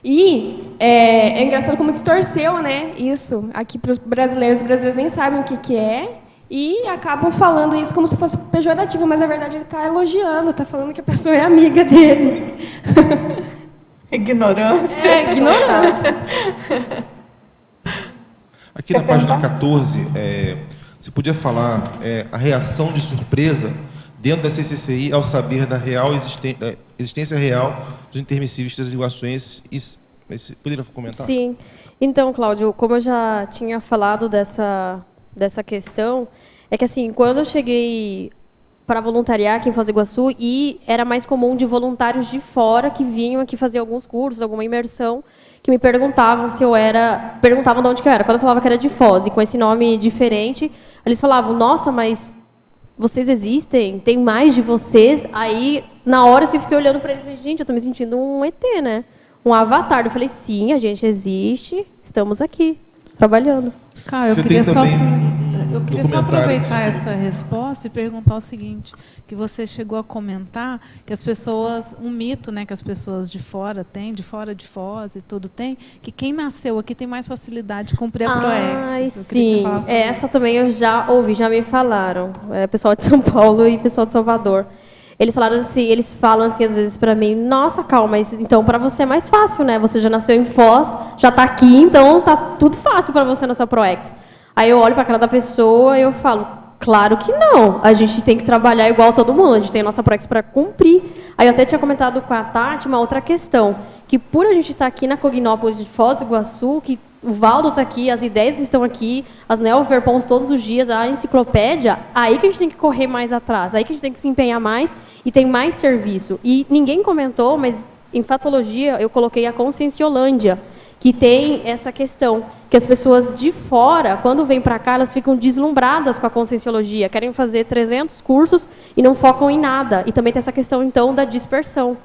E é engraçado como distorceu, né, isso aqui para os brasileiros. Os brasileiros nem sabem o que é e acabam falando isso como se fosse pejorativo, mas na verdade ele está elogiando, está falando que a pessoa é amiga dele. Ignorância. Ignorância. Aqui na página 14... você podia falar a reação de surpresa dentro da CCCI ao saber da existência real dos intermissivistas iguaçuenses? Você poderia comentar? Sim. Então, Cláudio, como eu já tinha falado dessa questão, é que assim, quando eu cheguei para voluntariar aqui em Foz do Iguaçu, e era mais comum de voluntários de fora que vinham aqui fazer alguns cursos, alguma imersão, que me perguntavam perguntavam de onde que eu era. Quando eu falava que era de Foz, e com esse nome diferente, eles falavam, nossa, mas vocês existem? Tem mais de vocês? Aí, na hora, eu fiquei olhando para ele e falei, gente, eu estou me sentindo um ET, né? Um avatar. Eu falei, sim, a gente existe, estamos aqui, trabalhando. Cara, eu queria só aproveitar essa resposta e perguntar o seguinte, que você chegou a comentar que as pessoas, um mito, né, que as pessoas de fora têm, de fora de Foz e tudo tem, que quem nasceu aqui tem mais facilidade de cumprir a ProEx. Ai, sim, essa também eu já ouvi, já me falaram, pessoal de São Paulo e pessoal de Salvador. Eles falam assim às vezes para mim, nossa, Cal, mas então para você é mais fácil, né? Você já nasceu em Foz, já está aqui, então tá tudo fácil para você na sua ProEx. Aí eu olho para a cara da pessoa e eu falo, claro que não. A gente tem que trabalhar igual todo mundo, a gente tem a nossa ProEx para cumprir. Aí eu até tinha comentado com a Tati uma outra questão, que por a gente estar aqui na Cognópolis de Foz do Iguaçu, que o Valdo está aqui, as ideias estão aqui, as Neoverpons todos os dias, a enciclopédia, aí que a gente tem que correr mais atrás, aí que a gente tem que se empenhar mais e tem mais serviço. E ninguém comentou, mas em fatologia eu coloquei a Conscienciolândia, que tem essa questão, que as pessoas de fora, quando vêm para cá, elas ficam deslumbradas com a Conscienciologia, querem fazer 300 cursos e não focam em nada. E também tem essa questão, então, da dispersão.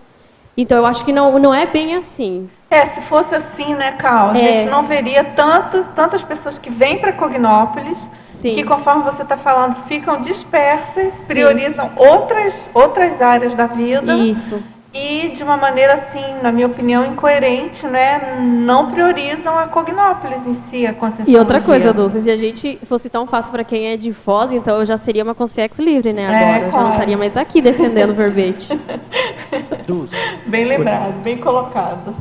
Então, eu acho que não é bem assim. Se fosse assim, né, Cal, a gente não veria tantas pessoas que vêm para Cognópolis, que, conforme você está falando, ficam dispersas, priorizam outras áreas da vida. Isso. E, de uma maneira, assim, na minha opinião, incoerente, né, não priorizam a Cognópolis em si, a Conscienciologia. E outra coisa, Dulce, se a gente fosse tão fácil para quem é de Foz, então eu já seria uma consciência livre, né, agora. Eu já não estaria mais aqui defendendo o verbete. Bem lembrado, bem colocado.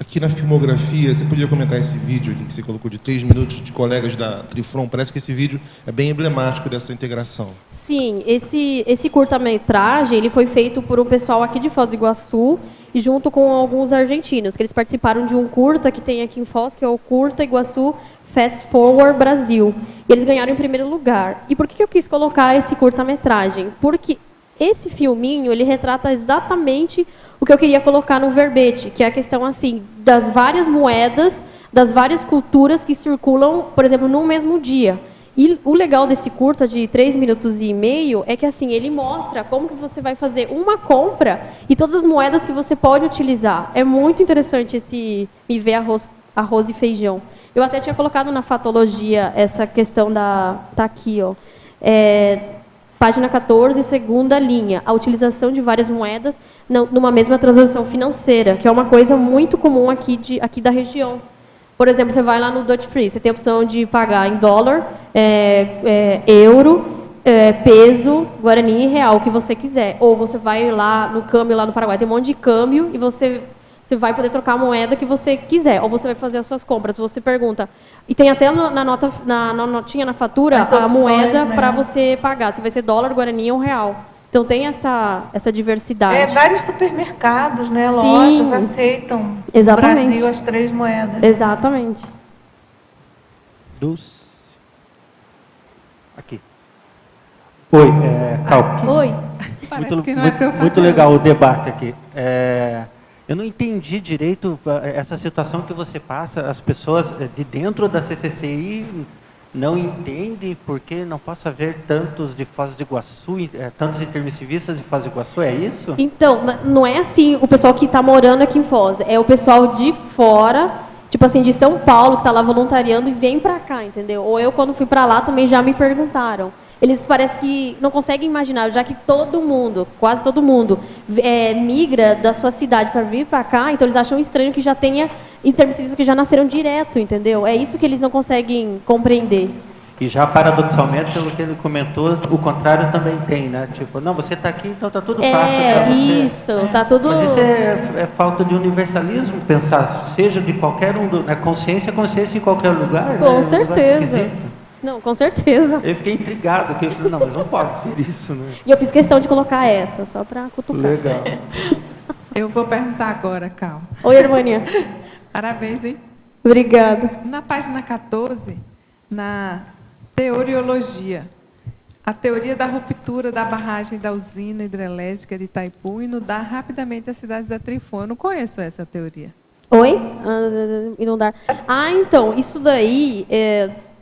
Aqui na filmografia, você podia comentar esse vídeo aqui que você colocou de 3 minutos de colegas da Trifron? Parece que esse vídeo é bem emblemático dessa integração. Sim, esse curta-metragem ele foi feito por um pessoal aqui de Foz do Iguaçu e junto com alguns argentinos, que eles participaram de um curta que tem aqui em Foz, que é o Curta Iguaçu Fast Forward Brasil. E eles ganharam em primeiro lugar. E por que eu quis colocar esse curta-metragem? Porque esse filminho, ele retrata exatamente o que eu queria colocar no verbete, que é a questão assim das várias moedas, das várias culturas que circulam, por exemplo, no mesmo dia. E o legal desse curta de 3 minutos e meio é que assim ele mostra como que você vai fazer uma compra e todas as moedas que você pode utilizar. É muito interessante esse Me Ver Arroz e Feijão. Eu até tinha colocado na fatologia essa questão tá aqui, ó. Página 14, segunda linha, a utilização de várias moedas numa mesma transação financeira, que é uma coisa muito comum aqui da região. Por exemplo, você vai lá no Dutch Free, você tem a opção de pagar em dólar, euro, peso, guarani e real, o que você quiser. Ou você vai lá no câmbio, lá no Paraguai, tem um monte de câmbio, e você vai poder trocar a moeda que você quiser. Ou você vai fazer as suas compras, você pergunta. E tem até na notinha, na fatura, a moeda para você pagar. Se vai ser dólar, guarani ou real. Então tem essa diversidade. Vários supermercados, né, lojas aceitam no Brasil as 3 moedas. Exatamente. Aqui. Oi, Cal. Oi. Muito legal o debate aqui. Eu não entendi direito essa situação que você passa. As pessoas de dentro da CCCI não entendem porque não possa haver tantos de Foz do Iguaçu, tantos intermissivistas de Foz do Iguaçu, é isso? Então, não é assim o pessoal que está morando aqui em Foz, é o pessoal de fora, tipo assim, de São Paulo, que está lá voluntariando e vem para cá, entendeu? Ou eu, quando fui para lá, também já me perguntaram. Eles parecem que não conseguem imaginar, já que todo mundo, quase todo mundo, migra da sua cidade para vir para cá, então eles acham estranho que já tenha intermissivistas que já nasceram direto, entendeu? É isso que eles não conseguem compreender. E já paradoxalmente, pelo que ele comentou, o contrário também tem, né? Tipo, não, você está aqui, então está tudo fácil para você. Isso, está tudo... Mas isso é falta de universalismo, pensar, seja de qualquer um, né? Consciência em qualquer lugar. Com certeza. Não, com certeza. Eu fiquei intrigado, porque eu falei, não, mas não pode ter isso, né? E eu fiz questão de colocar essa, só para cutucar. Legal. Eu vou perguntar agora, Cal. Oi, irmãinha. Parabéns, hein? Obrigada. Na página 14, na teoriologia, a teoria da ruptura da barragem da usina hidrelétrica de Itaipu inundar rapidamente as cidades da Trifron. Eu não conheço essa teoria. Oi? Inundar. Então, isso daí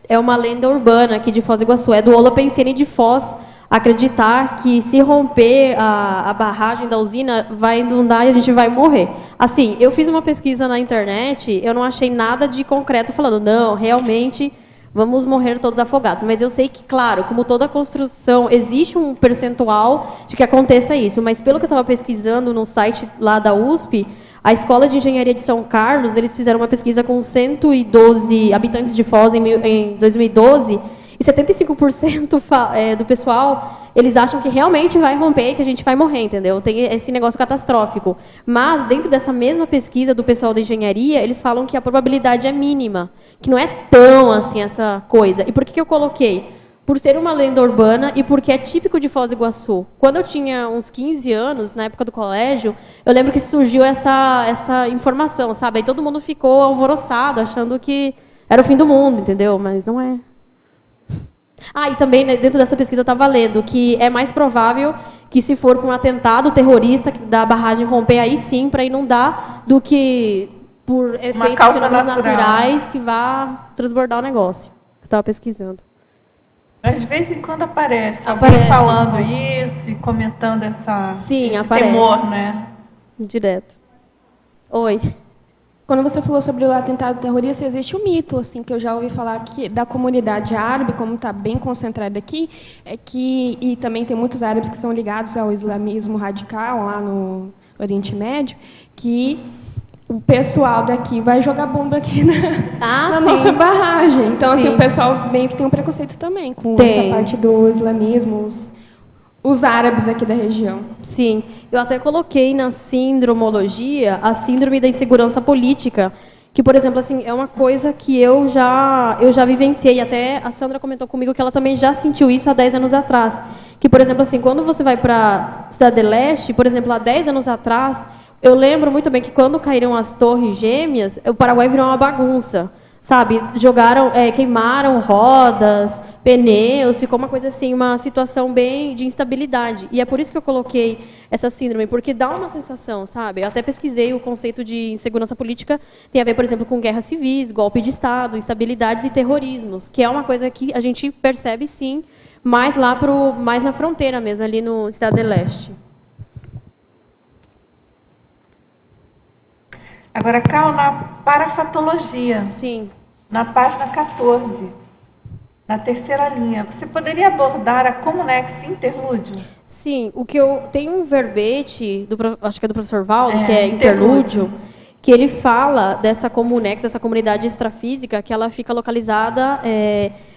é uma lenda urbana aqui de Foz do Iguaçu. É do Holopensene de Foz acreditar que se romper a barragem da usina vai inundar e a gente vai morrer. Assim, eu fiz uma pesquisa na internet, eu não achei nada de concreto falando, não, realmente vamos morrer todos afogados. Mas eu sei que, claro, como toda construção, existe um percentual de que aconteça isso. Mas pelo que eu estava pesquisando no site lá da USP, a Escola de Engenharia de São Carlos, eles fizeram uma pesquisa com 112 habitantes de Foz em 2012, e 75% do pessoal, eles acham que realmente vai romper e que a gente vai morrer, entendeu? Tem esse negócio catastrófico. Mas, dentro dessa mesma pesquisa do pessoal da engenharia, eles falam que a probabilidade é mínima, que não é tão assim essa coisa. E por que eu coloquei? Por ser uma lenda urbana e porque é típico de Foz do Iguaçu. Quando eu tinha uns 15 anos, na época do colégio, eu lembro que surgiu essa informação, sabe? Aí todo mundo ficou alvoroçado, achando que era o fim do mundo, entendeu? Mas não é. E também, né, dentro dessa pesquisa eu estava lendo que é mais provável que se for para um atentado terrorista da barragem romper aí sim para inundar do que por efeitos fenômenos naturais que vá transbordar o negócio. Eu estava pesquisando. Mas de vez em quando aparece alguém falando isso e comentando esse temor, né? Direto. Oi. Quando você falou sobre o atentado terrorista, existe um mito, assim, que eu já ouvi falar que da comunidade árabe, como está bem concentrada aqui, e também tem muitos árabes que são ligados ao islamismo radical lá no Oriente Médio, que o pessoal daqui vai jogar bomba aqui na nossa barragem. Então, assim, o pessoal meio que tem um preconceito também com essa parte do islamismo, os árabes aqui da região. Sim. Eu até coloquei na sindromologia a síndrome da insegurança política, que, por exemplo, assim, é uma coisa que eu já vivenciei. Até a Sandra comentou comigo que ela também já sentiu isso há 10 anos atrás. Que, por exemplo, assim, quando você vai para a Cidade Leste, por exemplo, há 10 anos atrás, eu lembro muito bem que quando caíram as torres gêmeas, o Paraguai virou uma bagunça. Sabe, queimaram rodas, pneus, ficou uma coisa assim, uma situação bem de instabilidade. E é por isso que eu coloquei essa síndrome, porque dá uma sensação, sabe? Eu até pesquisei o conceito de insegurança política, tem a ver, por exemplo, com guerras civis, golpe de Estado, instabilidades e terrorismos, que é uma coisa que a gente percebe, sim, mais na fronteira mesmo, ali no Cidade do Leste. Agora, Cal, na parafatologia, na página 14, na terceira linha, você poderia abordar a Comunex interlúdio? Sim, tem um verbete, acho que é do professor Valdo, que é interlúdio, que ele fala dessa Comunex, dessa comunidade extrafísica, que ela fica localizada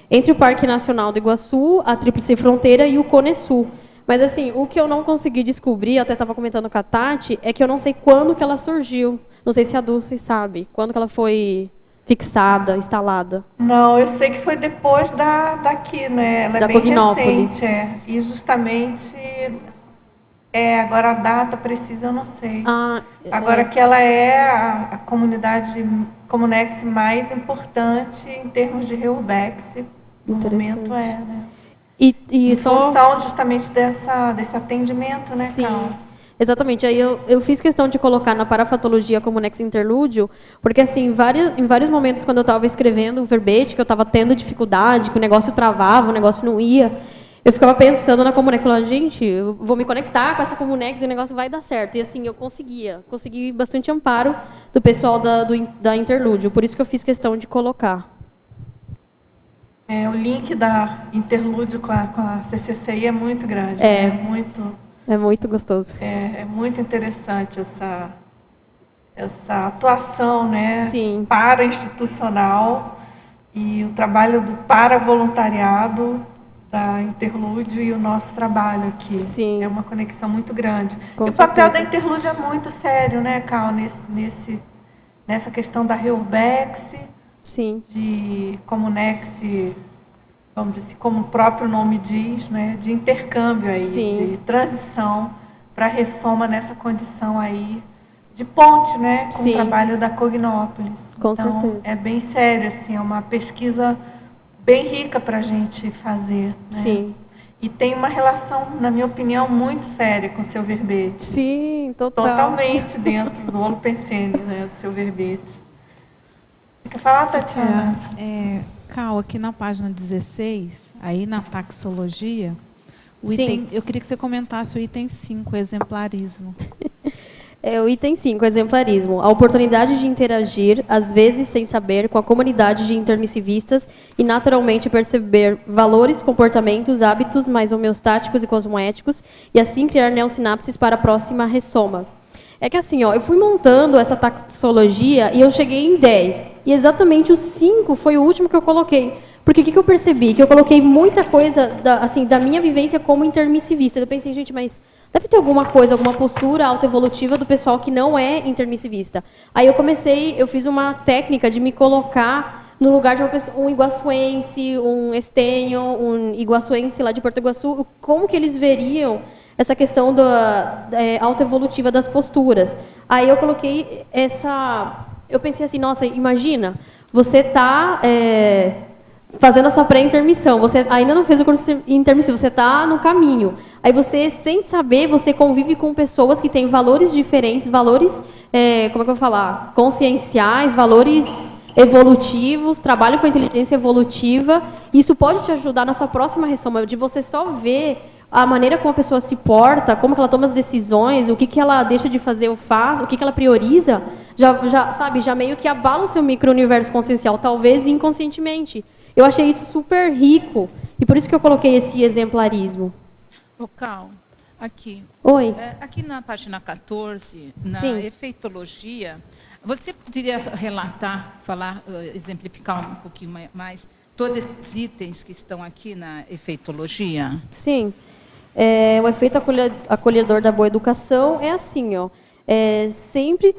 entre o Parque Nacional do Iguaçu, a Tríplice Fronteira e o Cone Sul. Mas, assim, o que eu não consegui descobrir, eu até estava comentando com a Tati, é que eu não sei quando que ela surgiu. Não sei se a Dulce sabe. Quando que ela foi fixada, instalada? Não, eu sei que foi depois daqui, né? Ela é bem recente. E justamente... agora a data precisa eu não sei. Agora que ela é a comunidade Comunex mais importante em termos de Reurbex. No momento né? Em função justamente desse atendimento, né, Cal? Exatamente. Aí eu fiz questão de colocar na parafatologia Comunex interlúdio, porque assim, em vários momentos, quando eu estava escrevendo o verbete, que eu estava tendo dificuldade, que o negócio travava, o negócio não ia, eu ficava pensando na Comunex, falando, gente, eu vou me conectar com essa Comunex e o negócio vai dar certo. E assim, eu consegui bastante amparo do pessoal da interlúdio, por isso que eu fiz questão de colocar. O link da interlúdio com a CCCI é muito grande. É muito gostoso. É muito interessante essa atuação, né, para-institucional e o trabalho do para-voluntariado da Interlúdio e o nosso trabalho aqui. É uma conexão muito grande. E o papel da Interlúdio é muito sério, né, Cal, nessa questão da Reurbex, de Comunex, vamos dizer assim, como o próprio nome diz, né, de intercâmbio aí, de transição para ressoma nessa condição aí de ponte, né, com o trabalho da Cognópolis. Com certeza. É bem sério, assim, é uma pesquisa bem rica para a gente fazer. Né? E tem uma relação, na minha opinião, muito séria com o seu verbete. Totalmente dentro do Holopensene, né, do seu verbete. Você quer falar, Tatiana? Cal, aqui na página 16, aí na taxologia, eu queria que você comentasse o item 5, exemplarismo. O item 5, exemplarismo. A oportunidade de interagir, às vezes sem saber, com a comunidade de intermissivistas e naturalmente perceber valores, comportamentos, hábitos mais homeostáticos e cosmoéticos e assim criar neossinapses para a próxima ressoma. É que assim, eu fui montando essa taxologia e eu cheguei em 10. E exatamente o 5 foi o último que eu coloquei. Porque o que eu percebi? Que eu coloquei muita coisa da minha vivência como intermissivista. Eu pensei, gente, mas deve ter alguma coisa, alguma postura autoevolutiva do pessoal que não é intermissivista. Aí eu fiz uma técnica de me colocar no lugar de um iguaçuense, um estenho, um iguaçuense lá de Porto Iguaçu, como que eles veriam essa questão autoevolutiva das posturas. Aí eu coloquei eu pensei assim, nossa, imagina, você está fazendo a sua pré-intermissão. Você ainda não fez o curso intermissivo, você está no caminho. Aí você, sem saber, você convive com pessoas que têm valores diferentes, valores, como é que eu vou falar? Conscienciais, valores evolutivos, trabalham com a inteligência evolutiva. Isso pode te ajudar na sua próxima ressoma, de você só ver a maneira como a pessoa se porta, como que ela toma as decisões, o que ela deixa de fazer ou faz, o que ela prioriza, já meio que abala o seu micro-universo consciencial, talvez inconscientemente. Eu achei isso super rico, e por isso que eu coloquei esse exemplarismo. Ô, Cal, aqui. Oi. Aqui na página 14, na Sim. efeitologia, você poderia relatar, falar, exemplificar um pouquinho mais todos esses itens que estão aqui na efeitologia? Sim. O efeito acolhedor da boa educação é assim, ó. Sempre,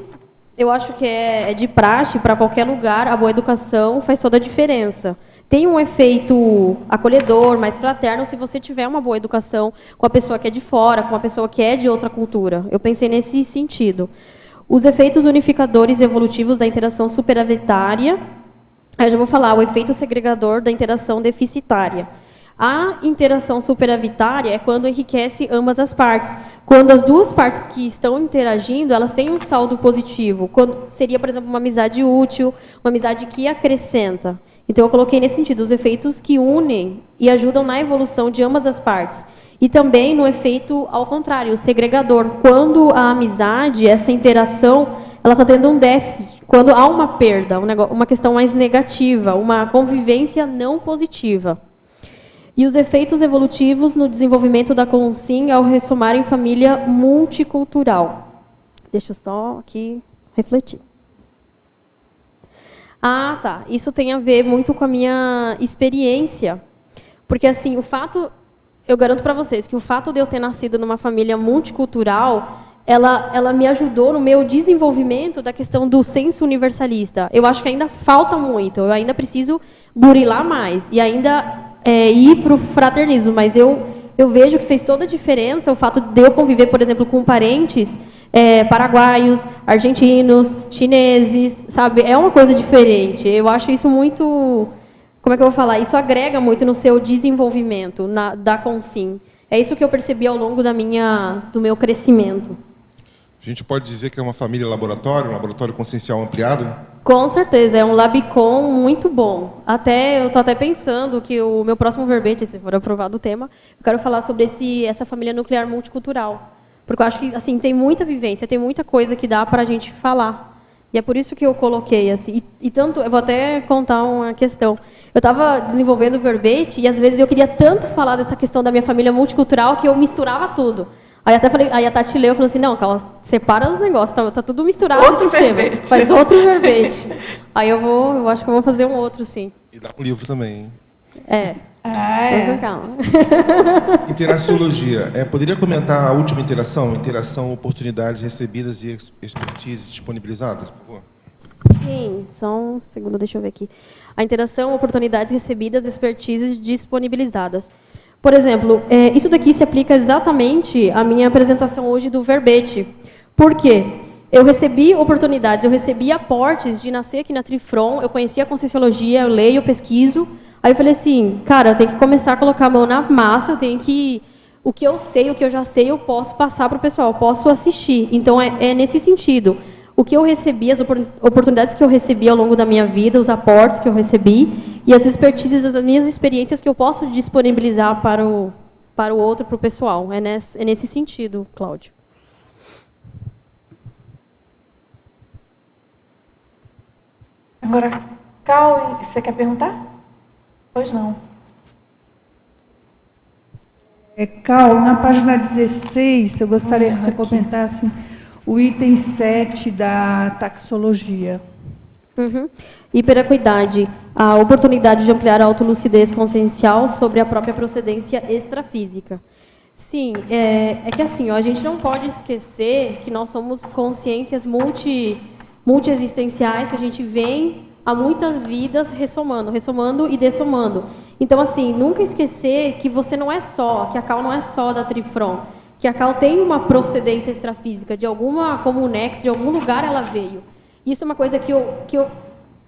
eu acho que é de praxe, para qualquer lugar, a boa educação faz toda a diferença. Tem um efeito acolhedor, mais fraterno, se você tiver uma boa educação com a pessoa que é de fora, com a pessoa que é de outra cultura. Eu pensei nesse sentido. Os efeitos unificadores e evolutivos da interação superavitária. Aí eu já vou falar o efeito segregador da interação deficitária. A interação superavitária é quando enriquece ambas as partes. Quando as duas partes que estão interagindo, elas têm um saldo positivo. Quando seria, por exemplo, uma amizade útil, uma amizade que acrescenta. Então, eu coloquei nesse sentido os efeitos que unem e ajudam na evolução de ambas as partes. E também no efeito ao contrário, o segregador. Quando a amizade, essa interação, ela está tendo um déficit. Quando há uma perda, uma questão mais negativa, uma convivência não positiva. E os efeitos evolutivos no desenvolvimento da consciência ao ressomar em família multicultural. Deixa eu só aqui refletir. Ah, tá. Isso tem a ver muito com a minha experiência. Porque, assim, eu garanto para vocês que o fato de eu ter nascido numa família multicultural, ela me ajudou no meu desenvolvimento da questão do senso universalista. Eu acho que ainda falta muito, eu ainda preciso burilar mais e ainda ir para o fraternismo, mas eu vejo que fez toda a diferença o fato de eu conviver, por exemplo, com parentes paraguaios, argentinos, chineses, sabe? É uma coisa diferente. Eu acho isso muito... Como é que eu vou falar? Isso agrega muito no seu desenvolvimento da Consim. É isso que eu percebi ao longo do meu crescimento. A gente pode dizer que é uma família laboratório, um laboratório consciencial ampliado? Com certeza, é um Labicom muito bom. Eu estou até pensando que o meu próximo verbete, se for aprovado o tema, eu quero falar sobre essa família nuclear multicultural. Porque eu acho que assim, tem muita vivência, tem muita coisa que dá para a gente falar. E é por isso que eu coloquei assim. E tanto, eu vou até contar uma questão. Eu estava desenvolvendo o verbete e às vezes eu queria tanto falar dessa questão da minha família multicultural que eu misturava tudo. Aí a Tati leu e falou assim, não, Carla, separa os negócios, tá tudo misturado no sistema. Faz outro verbete. Aí eu acho que eu vou fazer um outro, sim. E dá um livro também, hein? Calma. Interaciologia. Poderia comentar a última interação, oportunidades recebidas e expertise disponibilizadas, por favor? Sim, só um segundo, deixa eu ver aqui. A interação, oportunidades recebidas, expertises disponibilizadas. Por exemplo, isso daqui se aplica exatamente à minha apresentação hoje do verbete. Por quê? Eu recebi oportunidades, eu recebi aportes de nascer aqui na Trifron, eu conhecia a Conscienciologia, eu leio, eu pesquiso. Aí eu falei assim, cara, eu tenho que começar a colocar a mão na massa, eu tenho que... O que eu sei, o que eu já sei, eu posso passar para o pessoal, eu posso assistir. Então, é nesse sentido. O que eu recebi, as oportunidades que eu recebi ao longo da minha vida, os aportes que eu recebi, e as expertises, as minhas experiências que eu posso disponibilizar para o outro, para o pessoal. É nesse sentido, Cláudio. Agora, Cal, você quer perguntar? Pois não. Cal, na página 16, eu gostaria que você comentasse o item 7 da taxologia. Hiperacuidade, a oportunidade de ampliar a autolucidez consciencial sobre a própria procedência extrafísica. Sim, é que assim, a gente não pode esquecer que nós somos consciências multiexistenciais, que a gente vem há muitas vidas ressomando e dessomando. Então, assim, nunca esquecer que você não é só, que a Cal não é só da Trifron, que a Cal tem uma procedência extrafísica, de alguma comunex, de algum lugar ela veio. Isso é uma coisa que eu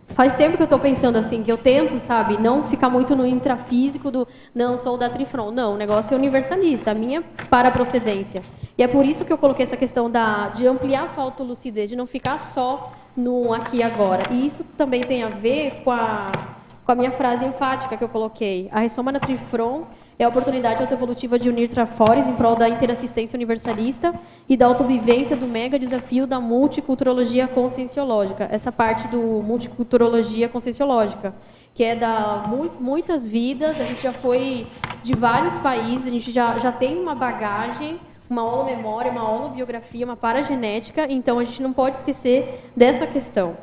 Faz tempo que eu estou pensando assim, que eu tento, sabe, não ficar muito no intrafísico do não, sou da Trifron. Não, o negócio é universalista, a minha paraprocedência. E é por isso que eu coloquei essa questão de ampliar sua autolucidez, de não ficar só no aqui e agora. E isso também tem a ver com a minha frase enfática que eu coloquei. A ressoma na Trifron é a oportunidade autoevolutiva de unir trafores em prol da interassistência universalista e da autovivência do mega desafio da multiculturologia conscienciológica. Essa parte do multiculturologia conscienciológica, que é da muitas vidas, a gente já foi de vários países, a gente já tem uma bagagem, uma holomemória, uma holobiografia, uma paragenética, então a gente não pode esquecer dessa questão.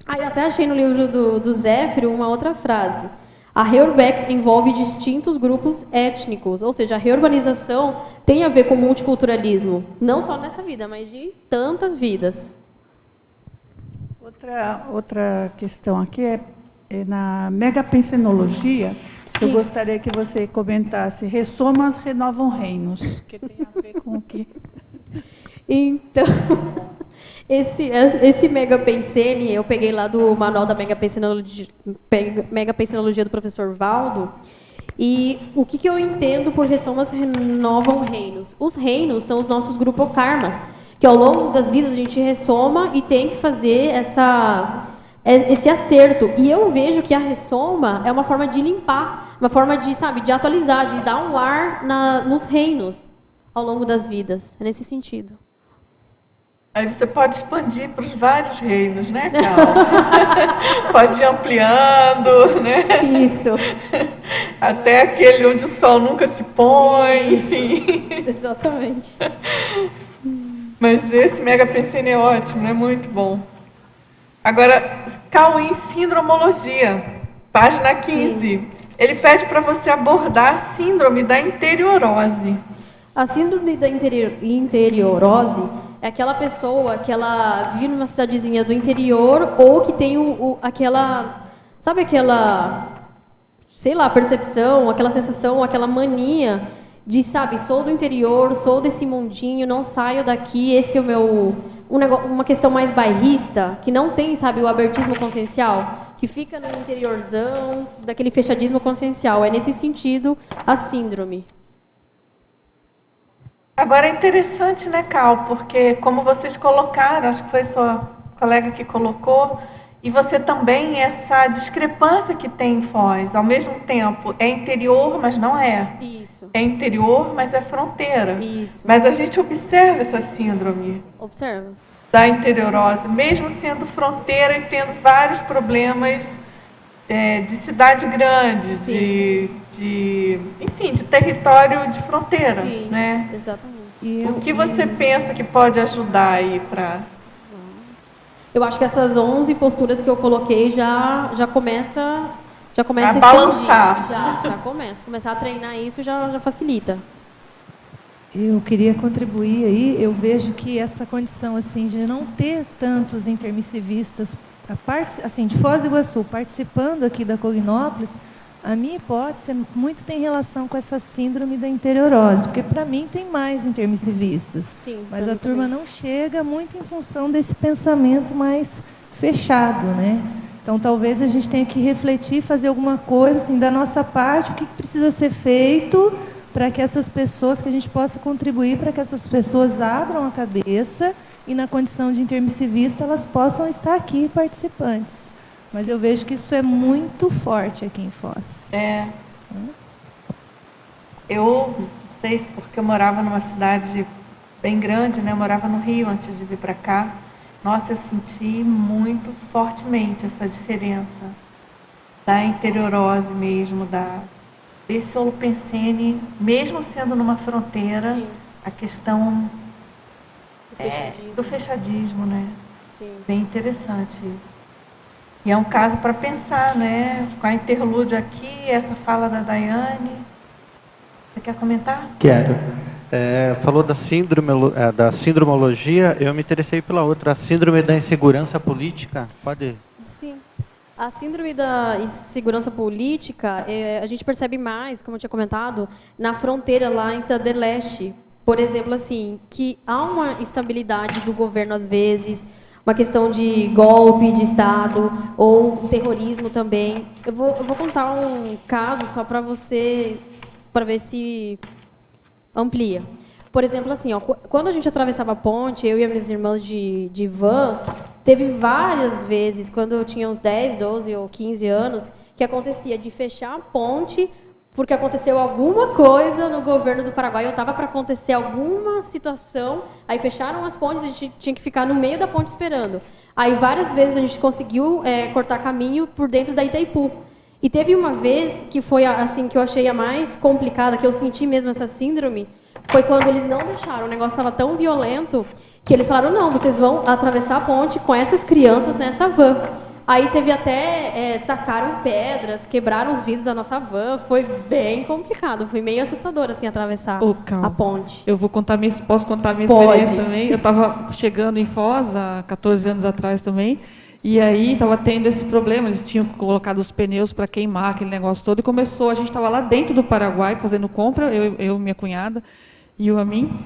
Aí até achei no livro do Zéfiro uma outra frase. A reurbex envolve distintos grupos étnicos, ou seja, a reurbanização tem a ver com multiculturalismo, não só nessa vida, mas de tantas vidas. Outra questão aqui é na megapensenologia. Eu gostaria que você comentasse: ressomas renovam reinos, que tem a ver com o quê? Então, esse megapensene, eu peguei lá do manual da megapensenologia do professor Valdo, e o que eu entendo por ressomas renovam reinos? Os reinos são os nossos grupokarmas, que ao longo das vidas a gente ressoma e tem que fazer esse acerto. E eu vejo que a ressoma é uma forma de limpar, uma forma de, sabe, de atualizar, de dar um ar nos reinos ao longo das vidas. É nesse sentido. Aí você pode expandir para os vários reinos, né, Carla? Pode ir ampliando, né? Isso. Até aquele onde o sol nunca se põe, enfim. Exatamente. Mas esse megapensene é ótimo, é muito bom. Agora, Cauim, Síndromologia, página 15. Sim. Ele pede para você abordar a síndrome da interiorose. A síndrome da interiorose é aquela pessoa que ela vive numa cidadezinha do interior ou que tem sabe aquela, sei lá, percepção, aquela sensação, aquela mania de, sabe, sou do interior, sou desse mundinho, não saio daqui, esse é o meu... uma questão mais bairrista, que não tem, sabe, o abertismo consciencial, que fica no interiorzão, daquele fechadismo consciencial. É nesse sentido a síndrome. Agora é interessante, né, Cal, porque como vocês colocaram, acho que foi sua colega que colocou, e você também, essa discrepância que tem em Foz, ao mesmo tempo é interior, mas não é. Isso. É interior, mas é fronteira. Isso. Mas a gente observa essa síndrome. Observa. Da interiorose, mesmo sendo fronteira e tendo vários problemas de cidade grande, enfim, de território de fronteira. Sim, né? Exatamente. O que você pensa que pode ajudar aí para... Eu acho que essas 11 posturas que eu coloquei já começa a balançar. Já começar a treinar isso já facilita. Eu queria contribuir aí. Eu vejo que essa condição assim de não ter tantos intermissivistas, assim, de Foz do Iguaçu, participando aqui da Cognópolis, a minha hipótese muito tem relação com essa síndrome da interiorose, porque para mim tem mais intermissivistas. Sim, mas a turma não chega muito em função desse pensamento mais fechado, né? Então talvez a gente tenha que refletir, fazer alguma coisa assim da nossa parte, o que precisa ser feito para que essas pessoas, que a gente possa contribuir para que essas pessoas abram a cabeça e na condição de intermissivista elas possam estar aqui participantes. Mas eu vejo que isso é muito forte aqui em Foz. Eu não sei se porque eu morava numa cidade bem grande, né? Eu morava no Rio antes de vir para cá. Nossa, eu senti muito fortemente essa diferença da interiorose mesmo, desse holopensene, mesmo sendo numa fronteira, sim, a questão do fechadismo, né? Sim. Bem interessante isso. E é um caso para pensar, né? Com a interlúdio aqui, essa fala da Daiane. Você quer comentar? Quero. Falou da síndromologia, eu me interessei pela outra, a síndrome da insegurança política. Pode? Sim. A síndrome da insegurança política, a gente percebe mais, como eu tinha comentado, na fronteira lá em Cidade do Leste. Por exemplo, assim, que há uma instabilidade do governo às vezes, uma questão de golpe de Estado ou terrorismo também. Eu vou contar um caso só para ver se amplia. Por exemplo, assim, ó, quando a gente atravessava a ponte, eu e as minhas irmãs de van, teve várias vezes, quando eu tinha uns 10, 12 ou 15 anos, que acontecia de fechar a ponte porque aconteceu alguma coisa no governo do Paraguai, eu estava para acontecer alguma situação, aí fecharam as pontes, a gente tinha que ficar no meio da ponte esperando. Aí várias vezes a gente conseguiu cortar caminho por dentro da Itaipu. E teve uma vez que foi assim que eu achei a mais complicada, que eu senti mesmo essa síndrome, foi quando eles não deixaram, o negócio estava tão violento que eles falaram, não, vocês vão atravessar a ponte com essas crianças nessa van. Aí teve até, tacaram pedras, quebraram os vidros da nossa van, foi bem complicado, foi meio assustador, assim, atravessar a ponte. Eu posso contar minha experiência também. Eu estava chegando em Foz, há 14 anos atrás também, e aí estava tendo esse problema, eles tinham colocado os pneus para queimar, aquele negócio todo, e a gente estava lá dentro do Paraguai, fazendo compra, eu minha cunhada e o Amin.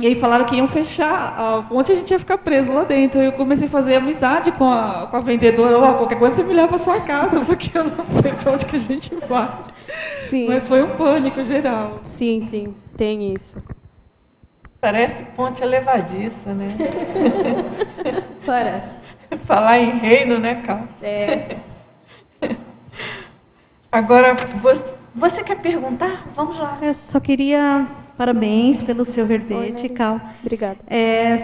E aí falaram que iam fechar a ponte e a gente ia ficar preso lá dentro. Eu comecei a fazer amizade com a vendedora. Qualquer coisa você me leva para sua casa, porque eu não sei para onde que a gente vai. Sim. Mas foi um pânico geral. Sim, sim, tem isso. Parece ponte elevadiça, né? Parece. Falar em reino, né, Cal? Agora, você quer perguntar? Vamos lá. Eu só queria... Parabéns pelo seu verbete, Cal. Obrigada.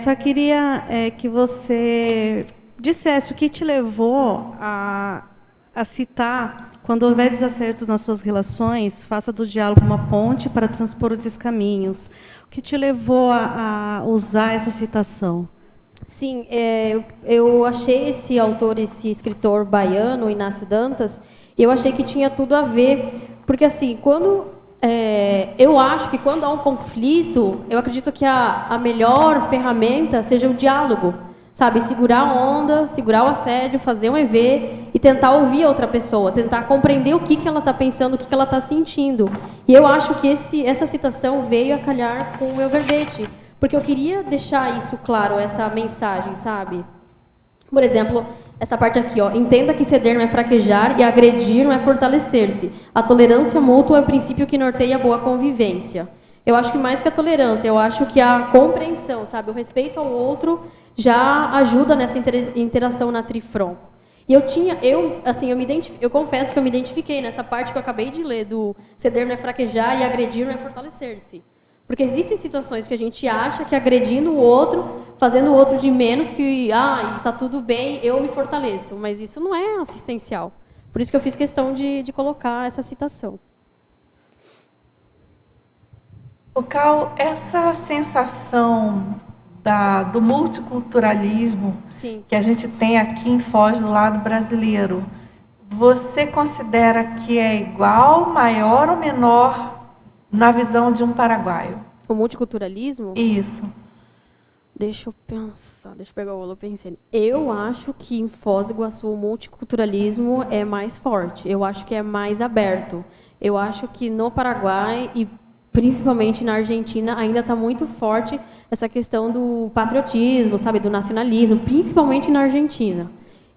Só queria que você dissesse o que te levou a citar, quando houver desacertos nas suas relações, faça do diálogo uma ponte para transpor os descaminhos. O que te levou a usar essa citação? Sim, eu achei esse autor, esse escritor baiano, Inácio Dantas, e eu achei que tinha tudo a ver, porque assim, eu acho que quando há um conflito, eu acredito que a melhor ferramenta seja o diálogo, sabe? Segurar a onda, segurar o assédio, fazer um EV e tentar ouvir a outra pessoa, tentar compreender o que ela está pensando, o que ela está sentindo. E eu acho que essa citação veio a calhar com o meu verbete, porque eu queria deixar isso claro, essa mensagem, sabe? Por exemplo, essa parte aqui, ó, entenda que ceder não é fraquejar e agredir não é fortalecer-se. A tolerância mútua é o princípio que norteia a boa convivência. Eu acho que mais que a tolerância, eu acho que a compreensão, sabe, o respeito ao outro já ajuda nessa interação na Trifron. E eu confesso que eu me identifiquei nessa parte que eu acabei de ler do ceder não é fraquejar e agredir não é fortalecer-se. Porque existem situações que a gente acha que agredindo o outro, fazendo o outro de menos, que tá tudo bem, eu me fortaleço. Mas isso não é assistencial. Por isso que eu fiz questão de colocar essa citação. Cal, essa sensação do multiculturalismo que a gente tem aqui em Foz, do lado brasileiro, você considera que é igual, maior ou menor na visão de um paraguaio? O multiculturalismo? Isso. Deixa eu pensar, deixa eu pegar o olho pensando. Eu acho que em Foz do Iguaçu o multiculturalismo é mais forte. Eu acho que é mais aberto. Eu acho que no Paraguai e principalmente na Argentina ainda está muito forte essa questão do patriotismo, sabe, do nacionalismo, principalmente na Argentina.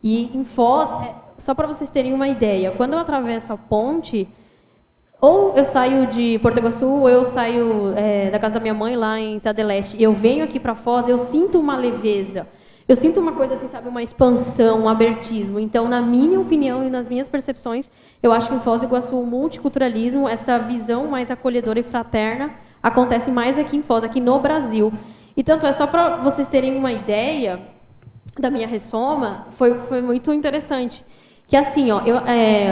E em Foz, só para vocês terem uma ideia, quando eu atravesso a ponte, ou eu saio de Porto Iguaçu, ou eu saio da casa da minha mãe, lá em Cidade do Leste, e eu venho aqui para Foz, eu sinto uma leveza. Eu sinto uma coisa assim, sabe, uma expansão, um abertismo. Então, na minha opinião e nas minhas percepções, eu acho que em Foz do Iguaçu o multiculturalismo, essa visão mais acolhedora e fraterna, acontece mais aqui em Foz, aqui no Brasil. E tanto é, só para vocês terem uma ideia da minha ressoma, foi muito interessante. Que assim, ó,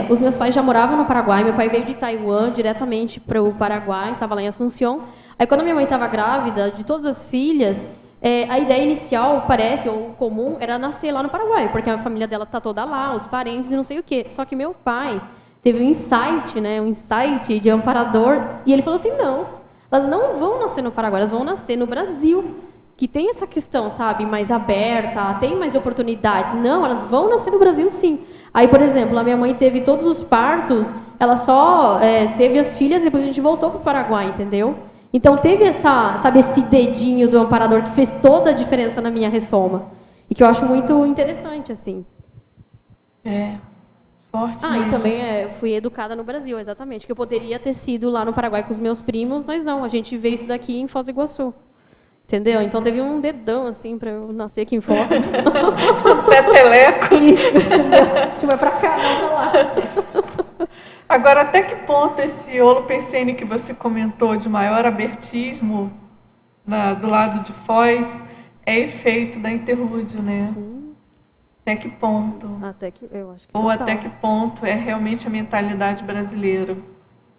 os meus pais já moravam no Paraguai, meu pai veio de Taiwan diretamente para o Paraguai, estava lá em Assunção. Aí quando minha mãe estava grávida, de todas as filhas, a ideia inicial, parece, ou comum, era nascer lá no Paraguai, porque a família dela está toda lá, os parentes e não sei o quê. Só que meu pai teve um insight de amparador, e ele falou assim, não, elas não vão nascer no Paraguai, elas vão nascer no Brasil, que tem essa questão, sabe, mais aberta, tem mais oportunidades. Não, elas vão nascer no Brasil, sim. Aí, por exemplo, a minha mãe teve todos os partos, ela só teve as filhas e depois a gente voltou para o Paraguai, entendeu? Então, teve esse dedinho do amparador que fez toda a diferença na minha ressoma. E que eu acho muito interessante, assim. Forte e mesmo. também fui educada no Brasil, exatamente. Que eu poderia ter sido lá no Paraguai com os meus primos, mas não, a gente veio isso daqui em Foz do Iguaçu. Entendeu? Então teve um dedão, assim, para eu nascer aqui em Foz. Peteleco. Isso, entendeu? A gente vai para cá, não para lá. Agora, até que ponto esse holopensene que você comentou de maior abertismo do lado de Foz é efeito da interlúdio, né? Até que ponto? Eu acho que Ou total. até que ponto é realmente a mentalidade brasileira?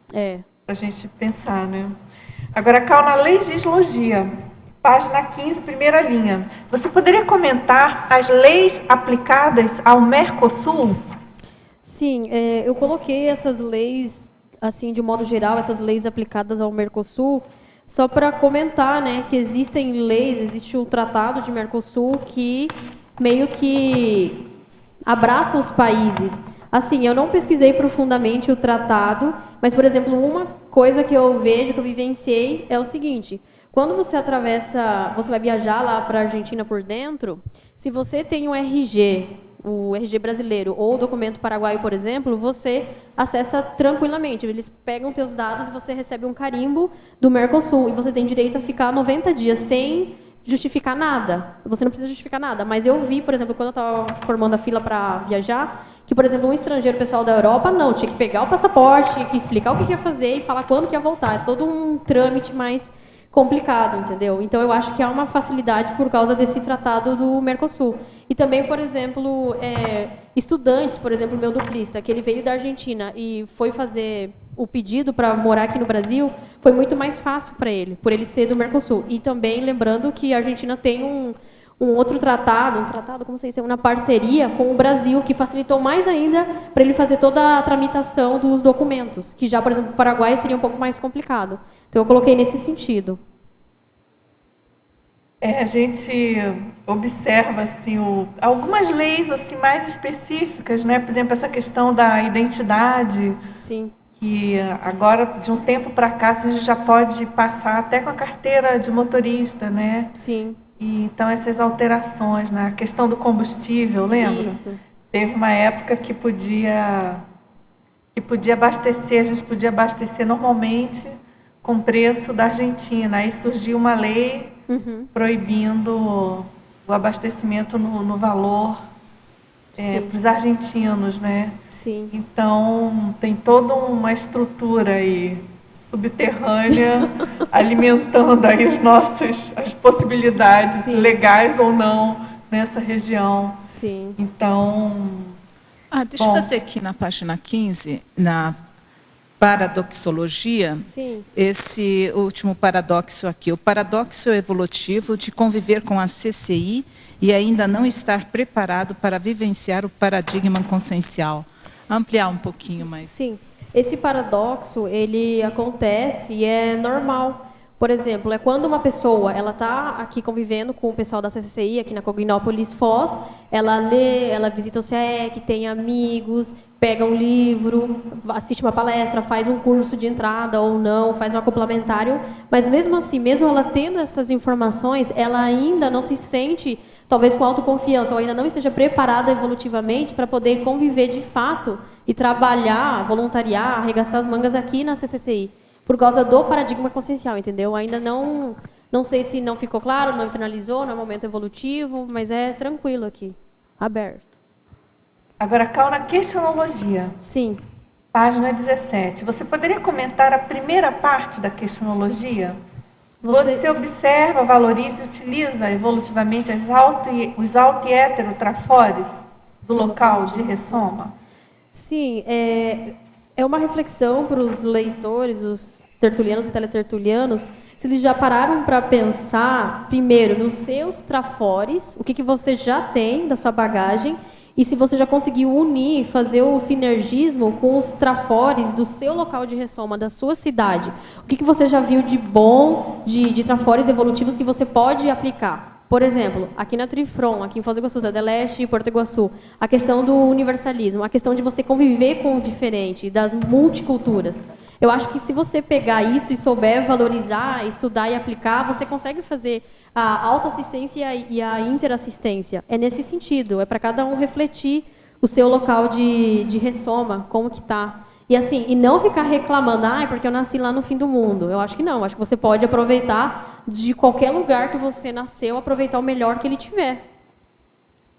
Para a gente pensar, né? Agora, Cal, na legislogia, página 15, primeira linha. Você poderia comentar as leis aplicadas ao Mercosul? Sim, eu coloquei essas leis, assim, de modo geral, essas leis aplicadas ao Mercosul, só para comentar, né, que existem leis, existe um tratado de Mercosul que meio que abraça os países. Assim, eu não pesquisei profundamente o tratado, mas, por exemplo, uma coisa que eu vejo, que eu vivenciei, é o seguinte: quando você você vai viajar lá para a Argentina por dentro, se você tem um RG, o RG brasileiro, ou o documento paraguaio, por exemplo, você acessa tranquilamente. Eles pegam teus dados e você recebe um carimbo do Mercosul, e você tem direito a ficar 90 dias sem justificar nada. Você não precisa justificar nada. Mas eu vi, por exemplo, quando eu estava formando a fila para viajar, que, por exemplo, um estrangeiro, pessoal da Europa, não, tinha que pegar o passaporte, tinha que explicar o que ia fazer e falar quando que ia voltar. É todo um trâmite mais complicado, entendeu? Então, eu acho que há uma facilidade por causa desse tratado do Mercosul. E também, por exemplo, estudantes, por exemplo, meu duplista, que ele veio da Argentina e foi fazer o pedido para morar aqui no Brasil, foi muito mais fácil para ele, por ele ser do Mercosul. E também, lembrando que a Argentina tem um outro tratado, como se diz, uma parceria com o Brasil, que facilitou mais ainda para ele fazer toda a tramitação dos documentos, que já, por exemplo, o Paraguai seria um pouco mais complicado. Então, eu coloquei nesse sentido. A gente observa assim, algumas leis assim, mais específicas, né? Por exemplo, essa questão da identidade. Sim. Que agora, de um tempo para cá, a gente já pode passar até com a carteira de motorista, né? Sim. E, então, essas alterações, né? A questão do combustível, lembra? Isso. Teve uma época que podia abastecer, a gente podia abastecer normalmente com o preço da Argentina. Aí surgiu uma lei proibindo o abastecimento no valor para os argentinos, né? Sim. Então, tem toda uma estrutura aí subterrânea alimentando aí as possibilidades legais ou não nessa região. Sim. Então, deixa eu fazer aqui na página 15, na paradoxologia, sim, esse último paradoxo aqui, o paradoxo evolutivo de conviver com a CCI e ainda não estar preparado para vivenciar o paradigma consciencial. Ampliar um pouquinho mais. Sim, esse paradoxo, ele acontece e é normal. Por exemplo, é quando uma pessoa ela está aqui convivendo com o pessoal da CCCI, aqui na Cognópolis Foz, ela lê, ela visita o CIEC, tem amigos, pega um livro, assiste uma palestra, faz um curso de entrada ou não, faz um complementário, mas mesmo assim, mesmo ela tendo essas informações, ela ainda não se sente, talvez com autoconfiança, ou ainda não esteja preparada evolutivamente para poder conviver de fato e trabalhar, voluntariar, arregaçar as mangas aqui na CCCI. Por causa do paradigma consciencial, entendeu? Ainda não sei se não ficou claro, não internalizou, não é momento evolutivo, mas é tranquilo aqui, aberto. Agora, Cal, na questionologia. Sim. Página 17. Você poderia comentar a primeira parte da questionologia? Você observa, valoriza e utiliza evolutivamente os auto e heterotrafores do local de ressoma? Sim, é uma reflexão para os leitores, os tertulianos e teletertulianos, se eles já pararam para pensar, primeiro, nos seus trafores, o que você já tem da sua bagagem, e se você já conseguiu unir, fazer o sinergismo com os trafores do seu local de ressoma, da sua cidade. O que você já viu de bom, de trafores evolutivos que você pode aplicar? Por exemplo, aqui na Trifron, aqui em Foz do Iguaçu, Zé Leste e Porto Iguaçu, a questão do universalismo, a questão de você conviver com o diferente, das multiculturas. Eu acho que se você pegar isso e souber valorizar, estudar e aplicar, você consegue fazer a autoassistência e a interassistência. É nesse sentido, é para cada um refletir o seu local de ressoma, como que está. E assim, e não ficar reclamando, porque eu nasci lá no fim do mundo. Eu acho que não, acho que você pode aproveitar de qualquer lugar que você nasceu, aproveitar o melhor que ele tiver.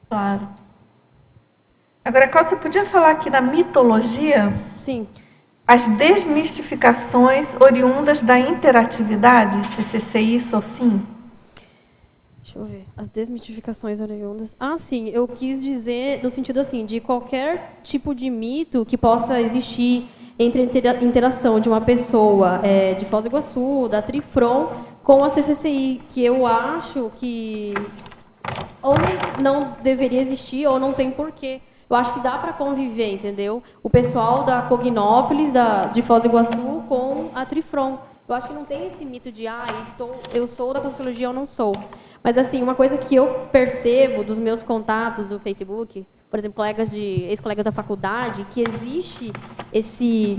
Claro. Agora, Cal, você podia falar aqui da mitologia? Sim. As desmistificações oriundas da interatividade, CCCI, SOCIM? Deixa eu ver. As desmitificações oriundas. Sim, eu quis dizer no sentido assim, de qualquer tipo de mito que possa existir entre a interação de uma pessoa de Foz do Iguaçu, da Trifron, com a CCCI, que eu acho que ou não deveria existir ou não tem porquê. Eu acho que dá para conviver, entendeu? O pessoal da Cognópolis, de Foz do Iguaçu, com a Trifron. Eu acho que não tem esse mito de, eu sou da Conscienciologia ou não sou. Mas, assim, uma coisa que eu percebo dos meus contatos do Facebook, por exemplo, ex-colegas da faculdade, que existe esse...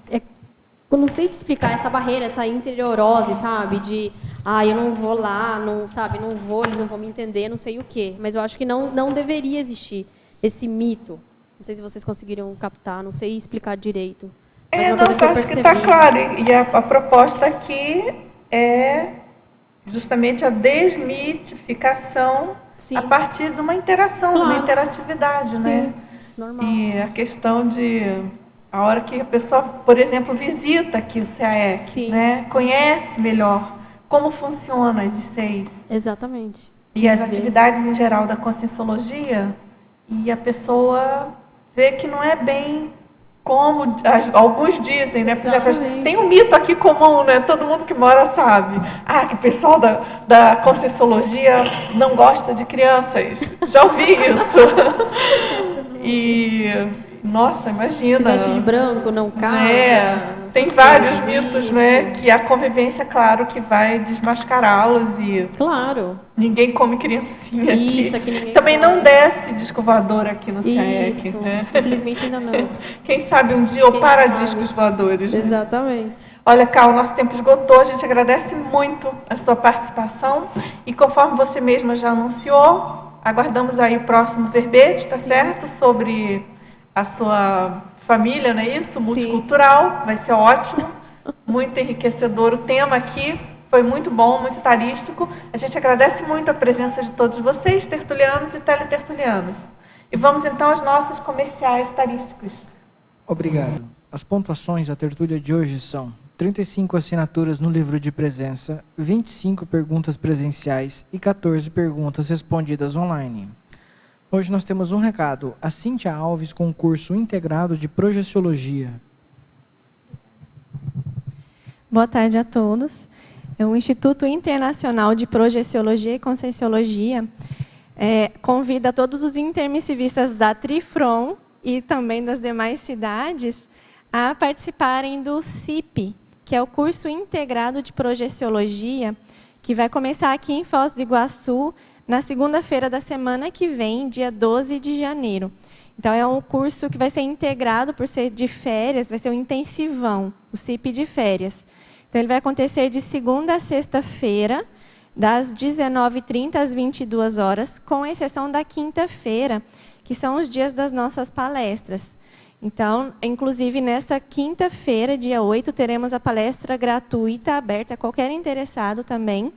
eu não sei te explicar, essa barreira, essa interiorose, sabe? De, eu não vou lá, não vou, eles não vão me entender, não sei o quê. Mas eu acho que não deveria existir esse mito. Não sei se vocês conseguiram captar, não sei explicar direito. Mas uma coisa que eu acho percebi. que está claro. E a proposta aqui é justamente a desmitificação a partir de uma interação, de uma interatividade, né? Normal. E a questão de a hora que a pessoa, por exemplo, visita aqui o CAEC, né? Conhece melhor como funciona as ICs. Exatamente. E as atividades em geral da Conscienciologia, e a pessoa vê que não é bem como alguns dizem, né? Tem um mito aqui comum, né? Todo mundo que mora sabe. Que o pessoal da Conscienciologia não gosta de crianças. Já ouvi isso. E, nossa, imagina. Se veste de branco, não casa. Tem vários mitos, né? Que a convivência, claro, que vai desmascará-los e... Claro. Ninguém come criancinha isso, aqui. Ninguém Também come. Não desce disco voador aqui no CAEC. Né? Infelizmente ainda não. Quem sabe um dia, ou paradiscos voadores. Né? Exatamente. Olha, Cal, o nosso tempo esgotou. A gente agradece muito a sua participação. E conforme você mesma já anunciou, aguardamos aí o próximo verbete, tá certo? Sobre a sua família, não é isso? Multicultural. Vai ser ótimo. Muito enriquecedor o tema aqui. Foi muito bom, muito tarístico. A gente agradece muito a presença de todos vocês, tertulianos e teletertulianos. E vamos então aos nossos comerciais tarísticos. Obrigado. As pontuações da tertúlia de hoje são 35 assinaturas no livro de presença, 25 perguntas presenciais e 14 perguntas respondidas online. Hoje nós temos um recado. A Cíntia Alves com o curso integrado de Projeciologia. Boa tarde a todos. O Instituto Internacional de Projeciologia e Conscienciologia convida todos os intermissivistas da Trifron e também das demais cidades a participarem do CIP, que é o curso integrado de Projeciologia, que vai começar aqui em Foz do Iguaçu na segunda-feira da semana que vem, dia 12 de janeiro. Então, é um curso que vai ser integrado por ser de férias, vai ser um intensivão, o CIP de férias. Então, ele vai acontecer de segunda a sexta-feira, das 19h30 às 22 horas, com exceção da quinta-feira, que são os dias das nossas palestras. Então, inclusive, nesta quinta-feira, dia 8, teremos a palestra gratuita, aberta a qualquer interessado também.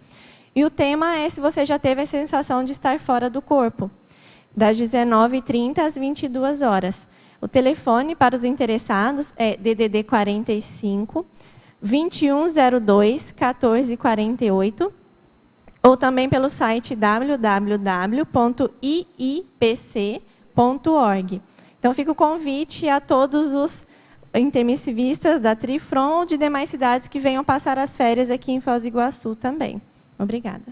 E o tema é se você já teve a sensação de estar fora do corpo, das 19h30 às 22 horas. O telefone para os interessados é DDD 45 2102 1448, ou também pelo site www.iipc.org. Então, fica o convite a todos os intermissivistas da Trifron ou de demais cidades que venham passar as férias aqui em Foz do Iguaçu também. Obrigada.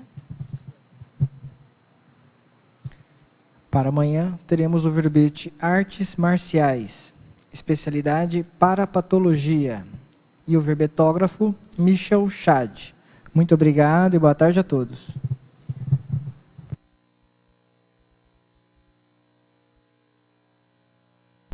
Para amanhã, teremos o verbete Artes Marciais, especialidade Parapatologia, e o verbetógrafo Michel Chad. Muito obrigado e boa tarde a todos.